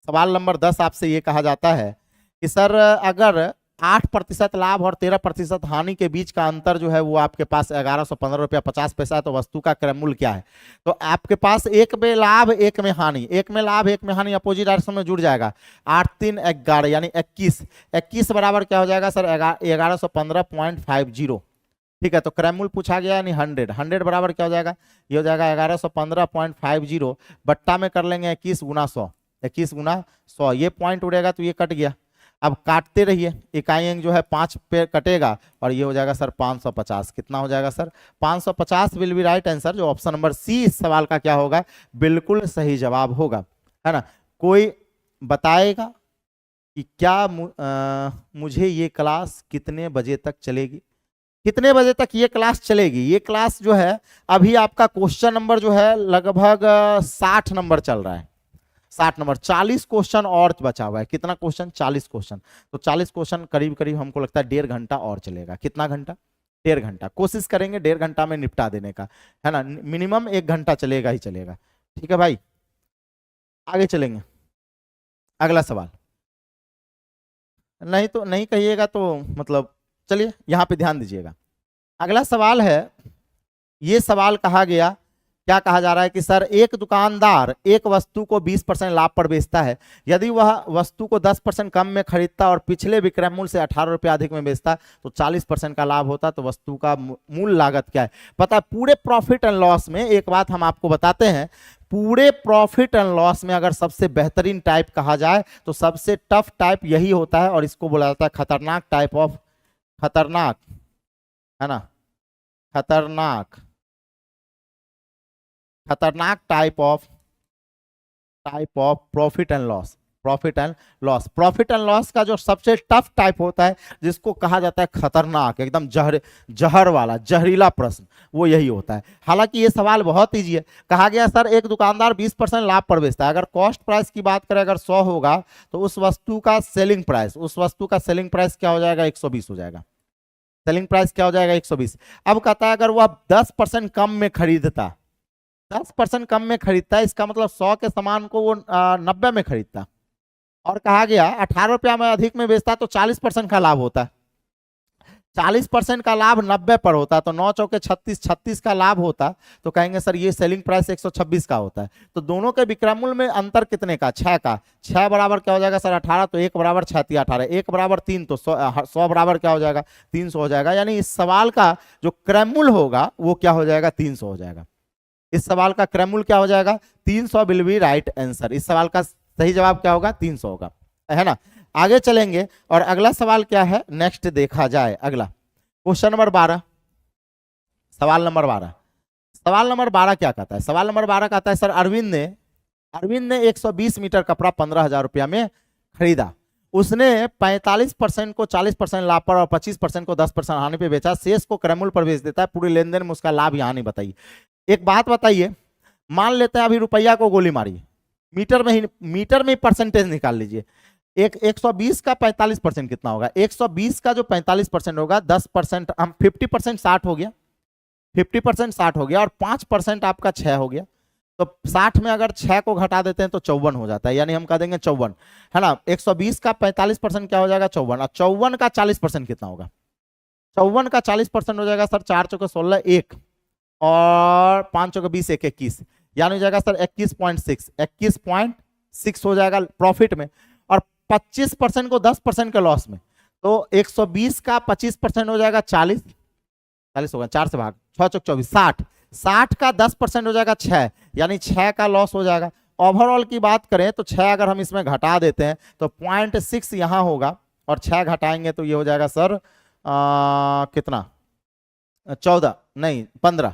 Speaker 1: सवाल नंबर 10 आपसे ये कहा जाता है कि सर अगर 8% लाभ और 13% हानि के बीच का अंतर जो है वो आपके पास 1115 रुपया 50 पैसा है, तो वस्तु का क्रय मूल्य क्या है। तो आपके पास एक में लाभ एक में हानि, एक में लाभ एक में हानि अपोजिट डायरेक्शन में जुड़ जाएगा, 8 3 11 यानी 21, 21 बराबर क्या हो जाएगा सर 1115.50, ठीक है। तो क्रय मूल्य पूछा गया यानी 100, 100 बराबर क्या हो जाएगा, ये हो जाएगा 1115.50, बट्टा में कर लेंगे 21 गुना 100, 21 गुना 100, ये पॉइंट उड़ेगा तो ये कट गया। अब काटते रहिए, इकाई अंक जो है 5 पे कटेगा और ये हो जाएगा सर 550। कितना हो जाएगा sir? 550 will be right answer, जो ऑप्शन नंबर सी इस सवाल का क्या होगा, बिल्कुल सही जवाब होगा, है ना। कोई बताएगा कि क्या मुझे ये क्लास कितने बजे तक चलेगी? कितने बजे तक ये क्लास चलेगी? ये क्लास जो है अभी आपका क्वेश्चन नंबर जो है लगभग 60 नंबर चल रहा है, 60 नंबर, 40 क्वेश्चन और बचा हुआ है। कितना क्वेश्चन? 40 क्वेश्चन। तो 40 क्वेश्चन करीब करीब हमको लगता है 1.5 घंटा और चलेगा। कितना घंटा? 1.5 घंटा। कोशिश करेंगे 1.5 घंटा में निपटा देने का, है ना। मिनिमम 1 घंटा चलेगा ही चलेगा। ठीक है भाई, आगे चलेंगे। अगला सवाल, नहीं तो नहीं कहिएगा तो मतलब, चलिए यहां पे ध्यान दीजिएगा। अगला सवाल है, ये सवाल कहा गया, क्या कहा जा रहा है कि सर एक दुकानदार एक वस्तु को 20% लाभ पर बेचता है। यदि वह वस्तु को 10% कम में खरीदता और पिछले विक्रय मूल्य से 18 रुपये अधिक में बेचता तो 40% का लाभ होता, तो वस्तु का मूल लागत क्या है? पता है, पूरे प्रॉफिट एंड लॉस में एक बात हम आपको बताते हैं, पूरे प्रॉफिट एंड लॉस में अगर सबसे बेहतरीन टाइप कहा जाए तो सबसे टफ टाइप यही होता है और इसको बोला जाता है खतरनाक टाइप ऑफ, खतरनाक, है ना, खतरनाक, खतरनाक type of profit and loss. Profit and loss, profit and loss का जो सबसे टफ टाइप होता है जिसको कहा जाता है खतरनाक, एकदम जहर वाला जहरीला प्रश्न, वो यही होता है। हालांकि ये सवाल बहुत ईजी है। कहा गया सर एक दुकानदार 20% लाभ पर बेचता है। अगर कॉस्ट प्राइस की बात करें, अगर 100 होगा तो उस वस्तु का सेलिंग प्राइस, उस वस्तु का सेलिंग प्राइस क्या हो जाएगा? 120 हो जाएगा। सेलिंग प्राइस क्या हो जाएगा? 120। अब कहता है अगर वह 10% कम में खरीदता, 10% कम में खरीदता है, इसका मतलब 100 के सामान को वो 90 में खरीदता, और कहा गया 18 रुपया में अधिक में बेचता तो 40% का लाभ होता है। 40% का लाभ 90 पर होता तो 9 चौके 36, 36 का लाभ होता, तो कहेंगे सर ये सेलिंग प्राइस 126 का होता है। तो दोनों के विक्रय मूल्य में अंतर कितने का? 6 का। 6 बराबर क्या हो जाएगा सर? 18। तो 1 बराबर 6 × 18, 1 बराबर 3, तो 100 बराबर क्या हो जाएगा? 300 हो जाएगा। यानी इस सवाल का जो क्रय मूल्य होगा वो क्या हो जाएगा? 300 हो जाएगा। इस सवाल का क्रय मूल्य क्या हो जाएगा? 300 विल बी राइट आंसर। इस सवाल का सही जवाब क्या होगा? 300 होगा, है ना। आगे चलेंगे और अगला सवाल क्या है, नेक्स्ट देखा जाए। अगला क्वेश्चन नंबर 12, सवाल नंबर 12। सवाल नंबर 12 क्या कहता है? सवाल नंबर 12 कहता है सर अरविंद ने 120 मीटर कपड़ा 15,000 रुपया में खरीदा। उसने 45% को 40% लाभ पर और 25% को 10% हानि पे बेचा। शेष को क्रय मूल्य पर बेच देता है। पूरे लेन देन में उसका लाभ यहाँ नहीं बताइए। एक बात बताइए, मान लेते हैं अभी रुपया को गोली मारी, मीटर में ही परसेंटेज निकाल लीजिए। एक 120 का 45% कितना होगा? 120 का जो 45% होगा, 10% हम 50% 60 हो गया, 50% 60 हो गया, और 5% आपका 6 हो गया। तो 60 में अगर 6 को घटा देते हैं तो 54 हो जाता है, यानी हम कह देंगे 54, है ना। 120 का 45% क्या हो जाएगा? 54। और 54 का 40% कितना होगा? 54 का 40% हो जाएगा सर 4 चौके 16, 1 और 5 चौके 20, 1 21, यानी हो जाएगा सर 21.6, 21.6 हो जाएगा प्रॉफिट में, और 25% को 10% के लॉस में। तो 120 का 25% हो जाएगा 40, 40 होगा, 4 से भाग, 6 चौक 24, 60, 60 का 10% हो जाएगा 6, यानी 6 का लॉस हो जाएगा। ओवरऑल की बात करें तो 6 अगर हम इसमें घटा देते हैं तो 0.6 यहां होगा, और 6 घटाएंगे तो ये हो जाएगा सर कितना? 14 नहीं 15,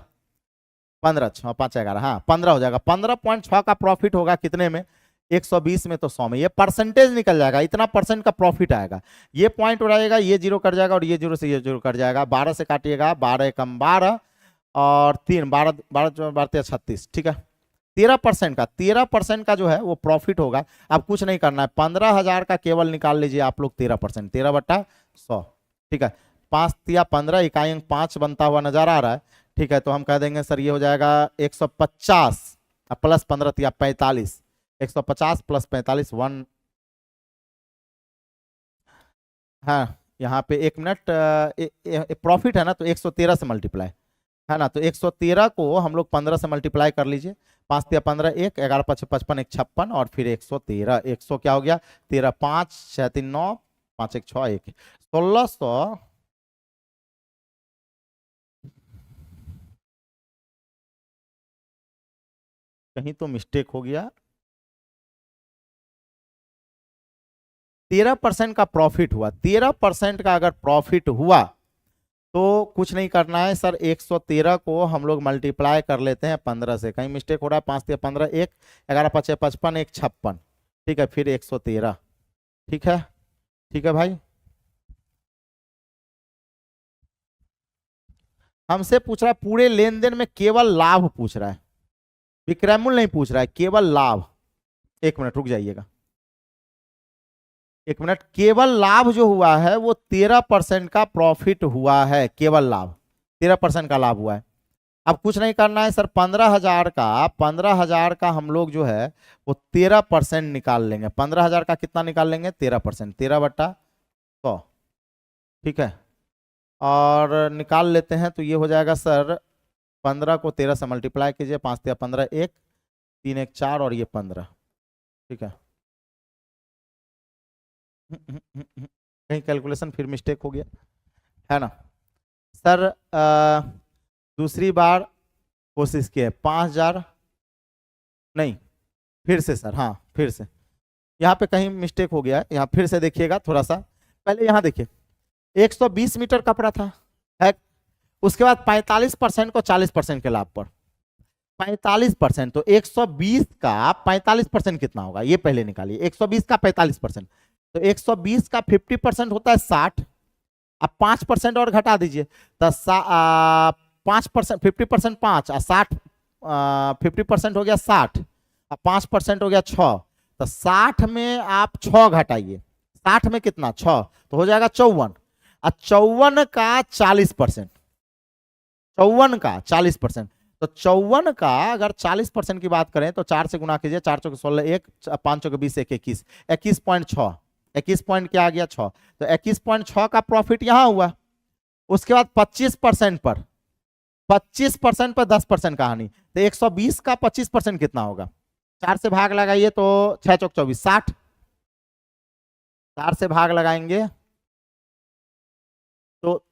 Speaker 1: 15 6 5 11, हाँ 15 हो जाएगा। 15.6 का प्रॉफिट होगा कितने में? 120 में, तो 100 में। ये परसेंटेज निकल जाएगा, इतना परसेंट का प्रॉफिट आएगा। ये पॉइंट उड़ाएगा, ये जीरो कट जाएगा, और ये जीरो से ये जीरो कट जाएगा। 12 से काटिएगा, 12 कम 12 और 3, 12 12 12 36, ठीक है। 13% का जो है वो प्रॉफिट होगा। अब कुछ नहीं करना है, 15,000 का केवल निकाल लीजिए आप लोग 13%, 13/100, ठीक है। 5 × 15, इकाई अंक 5 बनता हुआ नजर आ रहा है, ठीक है। तो हम कह देंगे सर ये हो जाएगा 150 प्लस 15 × 45, 150 प्लस 45 1, हाँ यहाँ पे 1 मिनट, प्रॉफिट है ना, तो 113 से मल्टीप्लाई, है ना। तो 113 को हम लोग 15 से मल्टीप्लाई कर लीजिए। 5 × 15 1, 11 × 5 55, 1 56, और फिर 113, 100 क्या हो गया? 13, 5 6 3 9, 5 1 6 1, 1600। कहीं तो मिस्टेक हो गया, 13% का प्रॉफिट हुआ, 13% का अगर प्रॉफिट हुआ तो कुछ नहीं करना है सर, 113 को हम लोग मल्टीप्लाई कर लेते हैं 15 से। कहीं मिस्टेक हो रहा है, 5 से 15, 1 11 5 55, 1 56, ठीक है, फिर 113, ठीक है, ठीक है भाई। हमसे पूछ रहा है पूरे लेन देन में केवल लाभ पूछ रहा है, विक्रयमूल्य नहीं पूछ रहा है, केवल लाभ। एक मिनट रुक जाइएगा, एक मिनट। केवल लाभ जो हुआ है वो 13% का प्रॉफिट हुआ है, केवल लाभ 13% का लाभ हुआ है। अब कुछ नहीं करना है सर, 15,000 का हम लोग जो है वो 13% निकाल लेंगे। 15,000 का कितना निकाल लेंगे? 13%, 13/100, ठीक है। और निकाल लेते हैं तो ये हो जाएगा सर, 15 को 13 से मल्टीप्लाई कीजिए, 5 या 15, 1 3 1 4 और ये 15, ठीक है। कहीं कैलकुलेशन फिर मिस्टेक हो गया है ना सर। दूसरी बार कोशिश की है, 5,000 नहीं, फिर से सर, हाँ फिर से, यहाँ पे कहीं मिस्टेक हो गया है, यहाँ फिर से देखिएगा थोड़ा सा। पहले यहाँ देखिए 120 मीटर कपड़ा था है, उसके बाद 45% को 40% के लाभ पर 45%, तो 120 का 45% कितना होगा ये पहले निकालिए। 120 का 45%, तो 120 का 50% होता है 60। अब 5% और घटा दीजिए तो 5%, 50% 5 और 60, 50% हो गया 60 और 5% हो गया 6, तो 60 में आप 6 घटाइए, 60 में कितना 6, तो हो जाएगा 54। और 54 का 40%, 54 का 40%, तो 54 का अगर 40% की बात करें तो 4 से गुना कीजिए, 4 चौके 16, 1 5 चौके 20, 1 21, 21.6, 21 पॉइंट क्या आ गया 6, तो 21.6 का प्रॉफिट यहां हुआ। उसके बाद 25% पर 10% का हानि, तो 120 का 25% कितना होगा? 4 से भाग लगाइए तो 6 चौक 24, 60, 4 से भाग लगाएंगे तो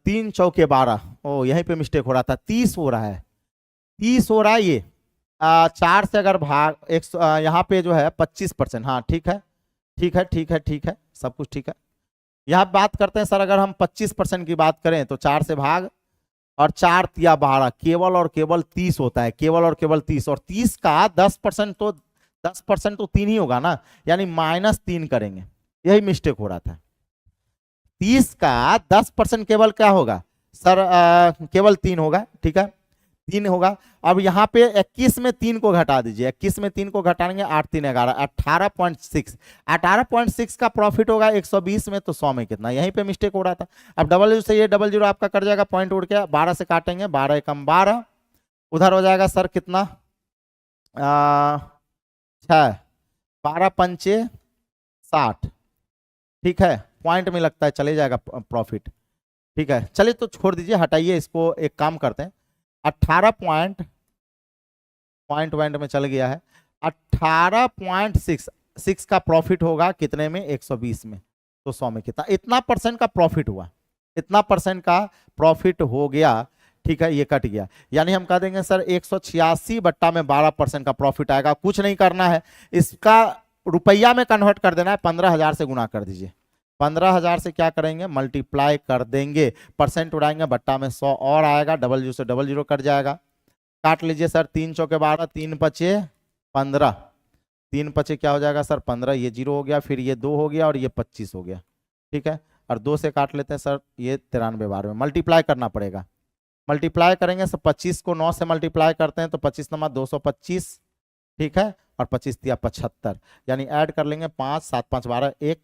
Speaker 1: 3 चौके 12, ओ यहीं पे मिस्टेक हो रहा था, 30 हो रहा है, 30 हो रहा है ये। 4 से अगर भाग यहाँ पे जो है 25%, हाँ ठीक है, ठीक है, ठीक है, ठीक है, सब कुछ ठीक है। यहाँ बात करते हैं सर, अगर हम 25% की बात करें तो 4 से भाग और 4 तिया 12, केवल और केवल 30 होता है, केवल और केवल 30, और 30 का 10% तो 10% तो 3 ही होगा ना, यानी -3 करेंगे, यही मिस्टेक हो रहा था। 30 का 10% केवल क्या होगा सर? केवल 3 होगा, ठीक है, 3 होगा। अब यहाँ पे 21 में 3 को घटा दीजिए, 21 में 3 को घटाएंगे 8 3 11, 18.6, 18.6 का प्रॉफिट होगा 120 में, तो 100 में कितना? यहीं पे मिस्टेक हो रहा था। अब डबल जीरो से ये डबल जीरो आपका कट जाएगा, पॉइंट उड़ के 12 से काटेंगे, 12 एकम 12, उधर हो जाएगा सर कितना 6, 12 पंचे 60, ठीक है, पॉइंट में लगता है चले जाएगा प्रॉफिट, ठीक है। चलिए तो छोड़ दीजिए, हटाइए इसको, एक काम करते हैं 18 पॉइंट में चल गया है, 18.6 का प्रॉफिट होगा कितने में? 120 में, तो 100 में कितना? इतना % का प्रॉफिट हुआ, इतना % का प्रॉफिट हो गया, ठीक है, ये कट गया। यानी हम कह देंगे सर 186 बट्टा में 12% का प्रॉफिट आएगा। कुछ नहीं करना है, इसका रुपया में कन्वर्ट कर देना है, 15,000 से गुना कर दीजिए, 15,000 से क्या करेंगे? मल्टीप्लाई कर देंगे, परसेंट उड़ाएंगे, बट्टा में 100 और आएगा, डबल जीरो से डबल जीरो कट जाएगा। काट लीजिए सर, 3 चौके 12, 3 पचे 15, 3 पचे क्या हो जाएगा सर 15, ये 0 हो गया, फिर ये 2 हो गया और ये 25 हो गया, ठीक है। और 2 से काट लेते हैं सर, ये 93 12 में मल्टीप्लाई करना पड़ेगा। मल्टीप्लाई करेंगे सर, 25 को 9 से मल्टीप्लाई करते हैं तो 25 नंबर 225, ठीक है, और 25 दिया 75, यानी ऐड कर लेंगे 5 7 5 12, 1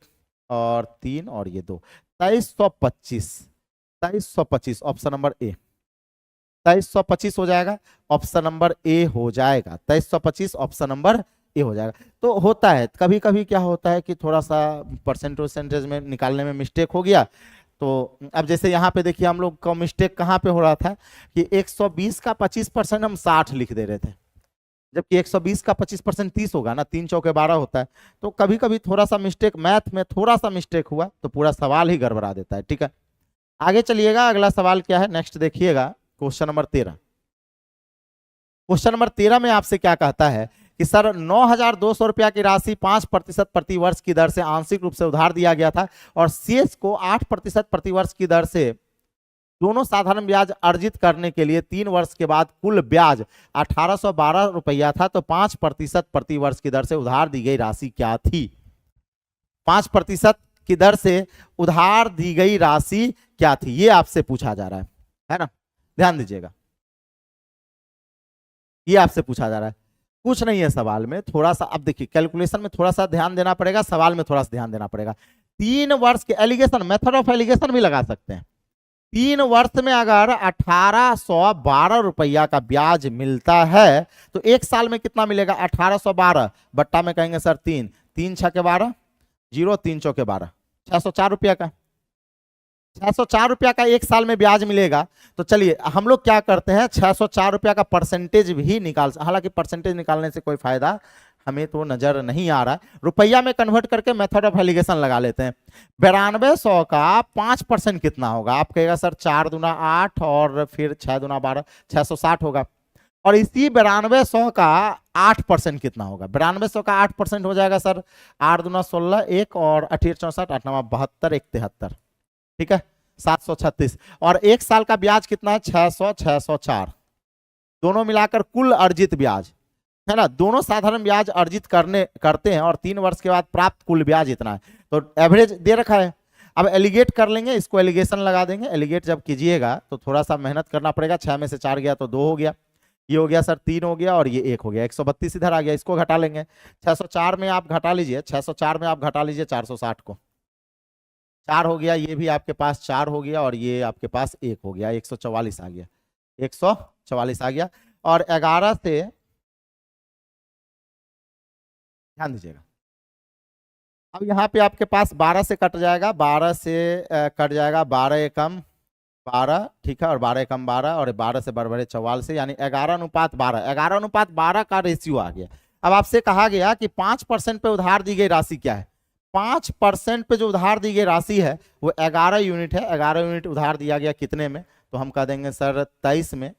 Speaker 1: और 3 और ये 2, 2325 ऑप्शन नंबर ए, 2325 हो जाएगा, ऑप्शन नंबर ए हो जाएगा, 2325 ऑप्शन नंबर ए हो जाएगा। तो होता है कभी कभी, क्या होता है कि थोड़ा सा परसेंटेज में निकालने में मिस्टेक हो गया। तो अब जैसे यहाँ पे देखिए हम लोग का मिस्टेक कहाँ पे हो रहा था कि 120 का 25% हम 60 लिख दे रहे थे, जबकि 120 का 25% 30 होगा ना, 3 चौके 12 होता है। तो कभी कभी थोड़ा सा मिस्टेक, मैथ में थोड़ा सा मिस्टेक हुआ तो पूरा सवाल ही गड़बड़ा देता है, ठीक है। आगे चलिएगा, अगला सवाल क्या है, नेक्स्ट देखिएगा, क्वेश्चन नंबर 13। क्वेश्चन नंबर 13 में आपसे क्या कहता है कि सर 9,200 रुपया की राशि 5% प्रति वर्ष की दर से आंशिक रूप से उधार दिया गया था और शेष को 8% प्रति वर्ष की दर से दोनों साधारण ब्याज अर्जित करने के लिए 3 वर्ष के बाद कुल ब्याज 1812 रुपया था। तो 5% प्रति वर्ष की दर से उधार दी गई राशि क्या थी? 5% की दर से उधार दी गई राशि क्या थी, ये आपसे पूछा जा रहा है ना? ध्यान दीजिएगा, ये आपसे पूछा जा रहा है, कुछ नहीं है सवाल में। थोड़ा सा अब देखिए, कैलकुलेशन में थोड़ा सा ध्यान देना पड़ेगा, सवाल में थोड़ा सा ध्यान देना पड़ेगा। 3 वर्ष के एलिगेशन, मेथड ऑफ एलिगेशन भी लगा सकते हैं। 3 वर्ष में अगर 1812 रुपया का ब्याज मिलता है तो 1 साल में कितना मिलेगा? 1812 बट्टा में कहेंगे सर 3, 3 6 के 12, 0 3 चौके 12, 604 रुपया का, 604 रुपया का 1 साल में ब्याज मिलेगा। तो चलिए हम लोग क्या करते हैं, 604 रुपया का परसेंटेज भी निकाल, हालांकि परसेंटेज निकालने से कोई फायदा हमें तो नजर नहीं आ रहा है, रुपया में कन्वर्ट करके मेथड ऑफ एलिगेशन लगा लेते हैं। 9200 का 5% कितना होगा? आप कहेगा सर 4 दूना 8 और फिर 6 दूना 12, 660 होगा। और इसी 9200 का 8% कितना होगा? 9200 का 8% हो जाएगा सर 8 दूना 16, 1 और 8 64, 8 9 72, 1 73, ठीक है 736। और 1 साल का ब्याज कितना है? 600 604, दोनों मिलाकर कुल अर्जित ब्याज है ना, दोनों साधारण ब्याज अर्जित करते हैं और 3 वर्ष के बाद प्राप्त कुल ब्याज इतना है। तो एवरेज दे रखा है। अब एलिगेट कर लेंगे, इसको एलिगेशन लगा देंगे। एलिगेट जब कीजिएगा तो थोड़ा सा मेहनत करना पड़ेगा। 6 में से 4 गया तो 2 हो गया, ये हो गया सर 3 हो गया और ये 1 हो गया, 132 इधर आ गया, इसको घटा लेंगे। 604 में आप घटा लीजिए, 604 में आप घटा लीजिए 460 को, 4 हो गया, ये भी आपके पास 4 हो गया और ये आपके पास 1 हो गया, 144 आ गया, 144 आ गया। और 11 से ध्यान दीजिएगा, अब यहाँ पे आपके पास 12 से कट जाएगा, 12 से कट जाएगा, 12 एकम 12, ठीक है, और 12 एकम 12 और 12 से बड़बड़े 44 से, यानी 11:12, 11:12 का रेशियो आ गया। अब आपसे कहा गया कि 5% पे उधार दी गई राशि क्या है? 5% पे जो उधार दी गई राशि है वो 11 यूनिट है। 11 यूनिट उधार दिया गया कितने में? तो हम कह देंगे सर 23 में।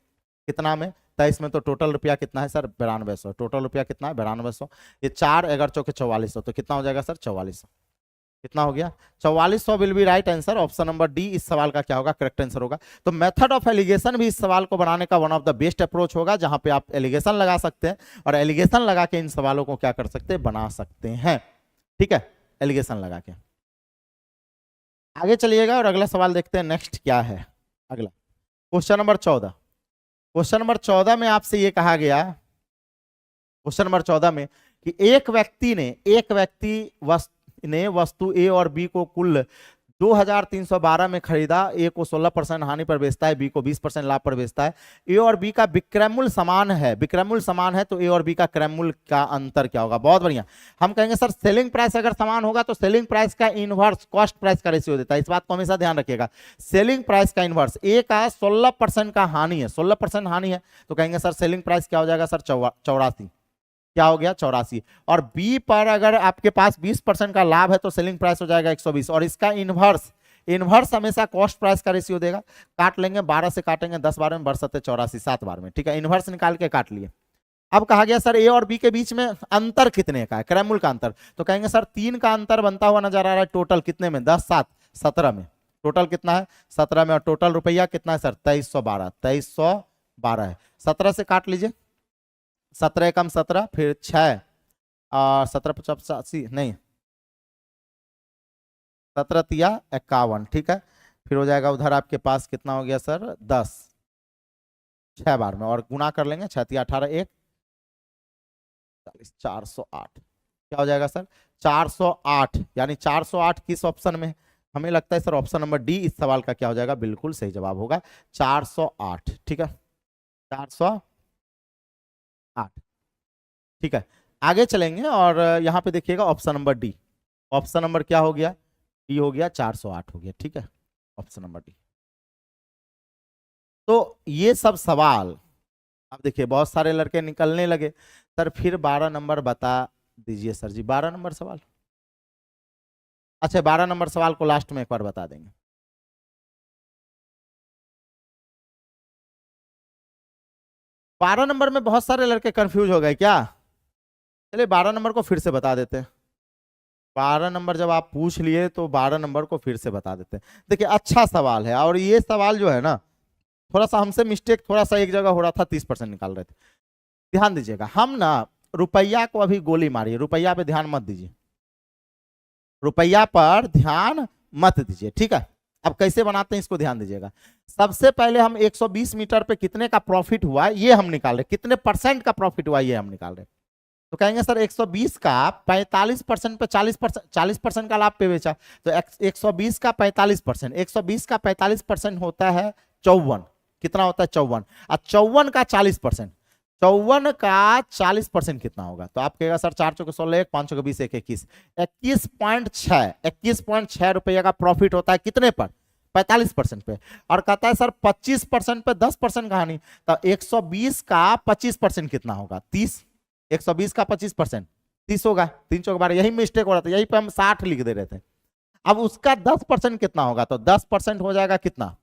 Speaker 1: कितना में? 23 में। तो टोटल रुपया कितना है सर? 9200। टोटल रुपया कितना है? 9200। ये 4 11 चौके 4400, तो कितना हो जाएगा सर? 4400। कितना हो गया? 4400 will be right answer. Option number D इस सवाल का क्या होगा? करेक्ट आंसर होगा। तो मेथड ऑफ एलिगेशन भी इस सवाल को बनाने का one of the best approach होगा, जहां पे आप एलिगेशन लगा सकते हैं और एलिगेशन लगा के इन सवालों को क्या कर सकते हैं? बना सकते हैं, ठीक है, एलिगेशन लगा के। आगे चलिएगा और अगला सवाल देखते हैं नेक्स्ट क्या है। अगला क्वेश्चन नंबर 14। क्वेश्चन नंबर 14 में आपसे ये कहा गया, क्वेश्चन नंबर 14 में कि एक व्यक्ति ने वस्तु ए और बी को कुल 2312 में खरीदा। ए को 16% हानि पर बेचता है, बी को 20% लाभ पर बेचता है। ए और बी का विक्रय मूल्य समान है, विक्रय मूल्य समान है, तो ए और बी का क्रय मूल्य का अंतर क्या होगा? बहुत बढ़िया। हम कहेंगे सर सेलिंग प्राइस अगर समान होगा तो सेलिंग प्राइस का इनवर्स कॉस्ट प्राइस का रेशियो देता है। इस बात को हमेशा ध्यान रखिएगा। सेलिंग प्राइस का इनवर्स, ए का 16% का हानि है, 16% हानि है, तो कहेंगे सर सेलिंग प्राइस क्या हो जाएगा सर? 84। क्या हो गया? 84। और बी पर अगर आपके पास 20% का लाभ है तो सेलिंग प्राइस हो जाएगा 120। और इसका इनवर्स हमेशा कॉस्ट प्राइस का रेशियो देगा। काट लेंगे, 12 से काटेंगे 10 बार में, 84 7 बार में, ठीक है, इनवर्स निकाल के काट लिए। अब कहा गया सर ए और बी के बीच में अंतर कितने का है? क्रय मूल्य का अंतर। तो कहेंगे सर 3 का अंतर बनता हुआ नजर आ रहा है। टोटल कितने में? 10 7 17 में। टोटल कितना है? 17 में। और टोटल रुपया कितना है सर? 2312 है। 17 से काट लीजिए, 17 एकम 17, फिर 6 और 17 85 नहीं, 17 तिया 51, ठीक है। फिर हो जाएगा उधर आपके पास कितना हो गया सर? 10, 6 बार में, और गुना कर लेंगे, 6 तिया 18, 1 408। क्या हो जाएगा सर? 408। यानी 408 किस ऑप्शन में? हमें लगता है सर ऑप्शन नंबर डी इस सवाल का क्या हो जाएगा? बिल्कुल सही जवाब होगा 408, ठीक है, 408, ठीक है। आगे चलेंगे और यहाँ पे देखिएगा option number D. Option number क्या हो गया? डी हो गया, 408 हो गया, ठीक है, ऑप्शन नंबर डी। तो ये सब सवाल अब देखिए बहुत सारे लड़के निकलने लगे। सर फिर 12 नंबर बता दीजिए सर जी, 12 नंबर सवाल। अच्छा 12 नंबर सवाल को लास्ट में एक बार बता देंगे। 12 नंबर में बहुत सारे लड़के कंफ्यूज हो गए क्या? चलिए 12 नंबर को फिर से बता देते हैं। 12 नंबर जब आप पूछ लिए तो 12 नंबर को फिर से बता देते हैं। देखिए अच्छा सवाल है, और ये सवाल जो है ना, थोड़ा सा हमसे मिस्टेक थोड़ा सा एक जगह हो रहा था, 30% निकाल रहे थे। ध्यान दीजिएगा, हम ना रुपया को अभी गोली मारिए, रुपया पे ध्यान मत दीजिए, रुपया पर ध्यान मत दीजिए, ठीक है। अब कैसे बनाते हैं इसको ध्यान दीजिएगा। सबसे पहले हम 120 मीटर पे कितने का प्रॉफिट हुआ ये हम निकाल रहे, कितने परसेंट का प्रॉफिट हुआ ये हम निकाल रहे। तो कहेंगे सर 120 का 45% पे 40% का लाभ पे बेचा, तो 120 का 45%, 120 का 45% होता है 54। कितना होता है 54, और 54 का 40%, 54 का 40% कितना होगा। तो आप कहेगा सर 4 चौके 16, 5 चौके 20, 21, 21.6 रुपये का प्रॉफिट होता है कितने पर, 45% पे। और कहता है सर 25% पे 10% कहानी, तो 120 का 25% कितना होगा, 30। 120 का 25% 30 होगा, 3 चौक 12, यही मिस्टेक हो रहा था, यही पे हम 60 लिख दे रहे थे। अब उसका 10% कितना होगा, तो 10% हो जाएगा कितना,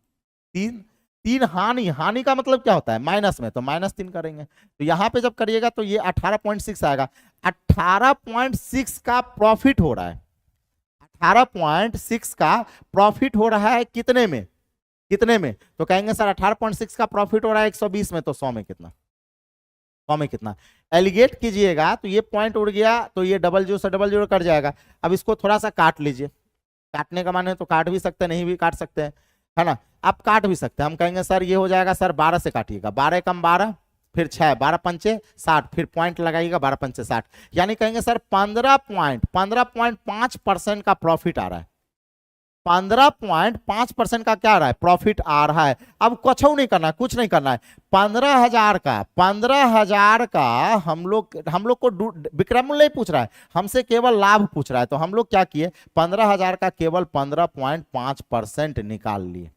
Speaker 1: 3। 3 हानि, हानि का मतलब क्या होता है माइनस में, तो -3 करेंगे। तो यहां पे जब करिएगा तो ये 18.6 आएगा। 18.6 का प्रॉफिट हो रहा है, 18.6 का प्रॉफिट हो रहा है कितने में, कितने में, तो कहेंगे सर 18.6 का प्रॉफिट हो रहा है 120 में, तो 100 में कितना, 100 में कितना। एलिगेट कीजिएगा तो ये पॉइंट उड़ गया, तो ये डबल जीरो से डबल जीरो कट जाएगा। अब इसको थोड़ा सा काट लीजिए, काटने का माने तो काट भी सकते हैं, नहीं भी काट सकते हैं, है ना। आप काट भी सकते हैं, हम कहेंगे सर ये हो जाएगा सर 12 से काटिएगा, 12 कम 12 फिर 6, 12 पंचे 60, फिर पॉइंट लगाइएगा 12 पंचे 60, यानी कहेंगे सर 15.5% का प्रॉफिट आ रहा है, 15.5% का क्या आ रहा है प्रॉफिट आ रहा है। अब कुछ नहीं करना है, कुछ नहीं करना है, 15,000 का हम लोग को विक्रम मूल्य नहीं पूछ रहा है, हमसे केवल लाभ पूछ रहा है। तो हम लोग क्या किए, 15,000 का केवल 15.5% निकाल लिए,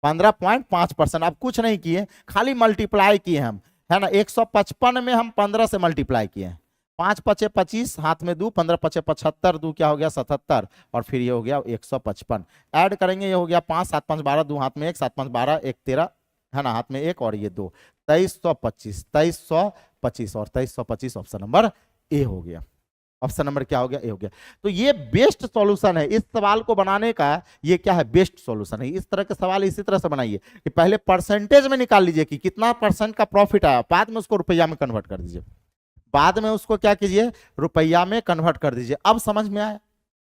Speaker 1: 15.5%। अब कुछ नहीं किए, खाली मल्टीप्लाई किए हम, है ना। 155 में हम 15 से मल्टीप्लाई किए, 5 पचे 25, हाथ में 2, 15 पचे 75, 2 क्या हो गया 77, और फिर ये हो गया 155। ऐड करेंगे, ये हो गया 5, 7 5 12, 2 हाथ में 1, 7 5 12, 1 13, है ना, हाथ में 1 और ये 2, 2325, 2325 और 2325 ऑप्शन नंबर ए हो गया। ऑप्शन नंबर क्या हो गया, ए हो गया। तो ये बेस्ट सॉल्यूशन है इस सवाल को बनाने का, ये क्या है बेस्ट सॉल्यूशन है। इस तरह के सवाल इसी तरह से बनाइए कि पहले परसेंटेज में निकाल लीजिए कि कितना परसेंट का प्रॉफिट आया, बाद में उसको रुपया में कन्वर्ट कर दीजिए, बाद में उसको क्या कीजिए रुपया में कन्वर्ट कर दीजिए। अब समझ में आया,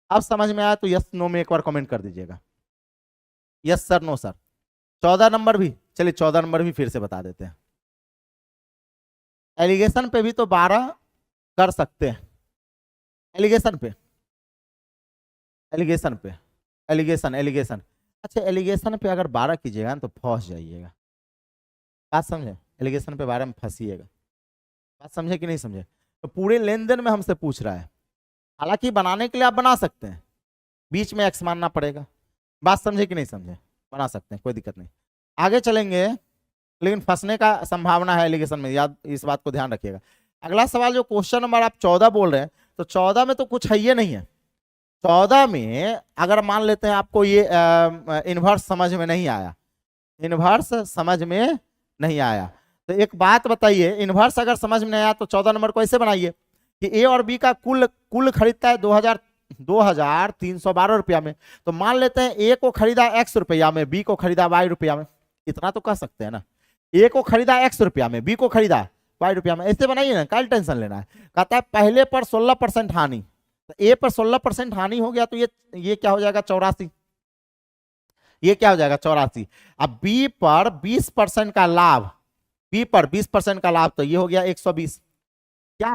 Speaker 1: अब समझ में आया तो यस नो में एक बार कमेंट कर दीजिएगा, yes sir no sir. 14 number भी, चलिए 14 नंबर भी फिर से बता देते हैं। एलिगेशन पे भी तो 12 कर सकते हैं, एलिगेशन पे, एलिगेशन पे, एलिगेशन एलिगेशन, अच्छा एलिगेशन पे अगर 12 कीजिएगा तो फंस जाइएगा, बात समझे, एलिगेशन पे 12 में फंसिएगा, बात समझे कि नहीं समझे। तो पूरे लेन देन में हमसे पूछ रहा है, हालांकि बनाने के लिए आप बना सकते हैं, बीच में एक्स मानना पड़ेगा, बात समझे कि नहीं समझे, बना सकते हैं कोई दिक्कत नहीं। आगे चलेंगे, लेकिन फंसने का संभावना है एलिगेशन में, याद इस बात को ध्यान रखिएगा। अगला सवाल जो क्वेश्चन नंबर आप 14 बोल रहे हैं, तो 14 में तो कुछ है ये नहीं है। 14 में अगर मान लेते हैं आपको ये इन्वर्स समझ में नहीं आया, इन्वर्स समझ में नहीं आया, तो एक बात बताइए, इन्वर्स अगर समझ में नहीं आया तो 14 नंबर को ऐसे बनाइए कि ए और बी का कुल खरीदता है 2312 रुपया में, तो मान लेते हैं ए को खरीदा x रुपया में, बी को खरीदा y रुपया में, इतना तो कह सकते हैं ना। ए को खरीदा x रुपया में, बी को खरीदा y रुपया में, ऐसे बनाइए ना, कल टेंशन लेना है। कहता है पहले पर 16% हानि, तो ए पर 16% हानि हो गया, तो ये क्या हो जाएगा 84, ये क्या हो जाएगा 84। अब बी पर 20% का लाभ, बी पर 20% का लाभ, तो ये हो गया 120, क्या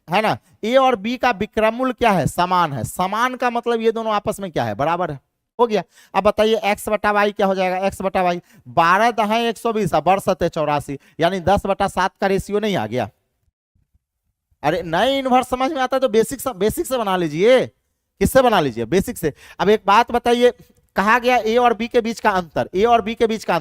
Speaker 1: है ना। ए और बी का विक्रम मूल्य क्या है, समान है, समान का मतलब ये दोनों आपस में क्या है बराबर है, हो गया। अब बताइए x बटा वाई क्या हो जाएगा, x बटा वाई 12 दहाई 120 बढ़ सते 84, यानी 10/7 का रेशियो नहीं आ गया। अरे नए इन्वर्स समझ में आता है तो बेसिक से बना लीजिए, किससे बना लीजिए, बेसिक से। अब एक बात बताइए, कहा गया ए और बी के बीच का अंतर, ए और बी के बीच का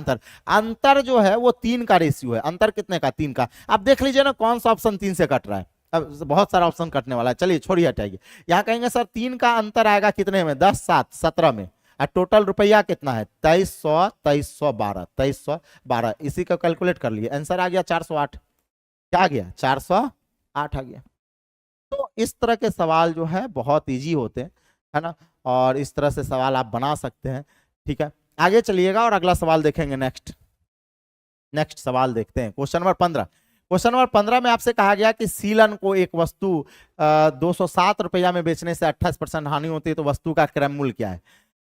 Speaker 1: अंतर जो है वो 3 का रेशियो है, अंतर कितने का 3 का। अब देख लीजिए ना कौन सा ऑप्शन 3 से कट रहा है, अब बहुत सारा ऑप्शन कटने वाला है, चलिए छोड़िए हटाइए। यहाँ कहेंगे सर 3 का अंतर आएगा कितने में, 10 7 17 में, और टोटल रुपया कितना है 2300, 2312, 2312, इसी का कैलकुलेट कर लिए, आंसर आ गया 408, क्या आ गया 408 आ गया। इस तरह के सवाल जो है बहुत इजी होते हैं, है ना, और इस तरह से सवाल आप बना सकते हैं। ठीक है, आगे चलिएगा और अगला सवाल देखेंगे। नेक्स्ट सवाल देखते हैं, क्वेश्चन नंबर 15। क्वेश्चन नंबर 15 में आपसे कहा गया कि सीलन को एक वस्तु 207 रुपया में बेचने से 28% हानि होती है, तो वस्तु का क्रय मूल्य क्या है?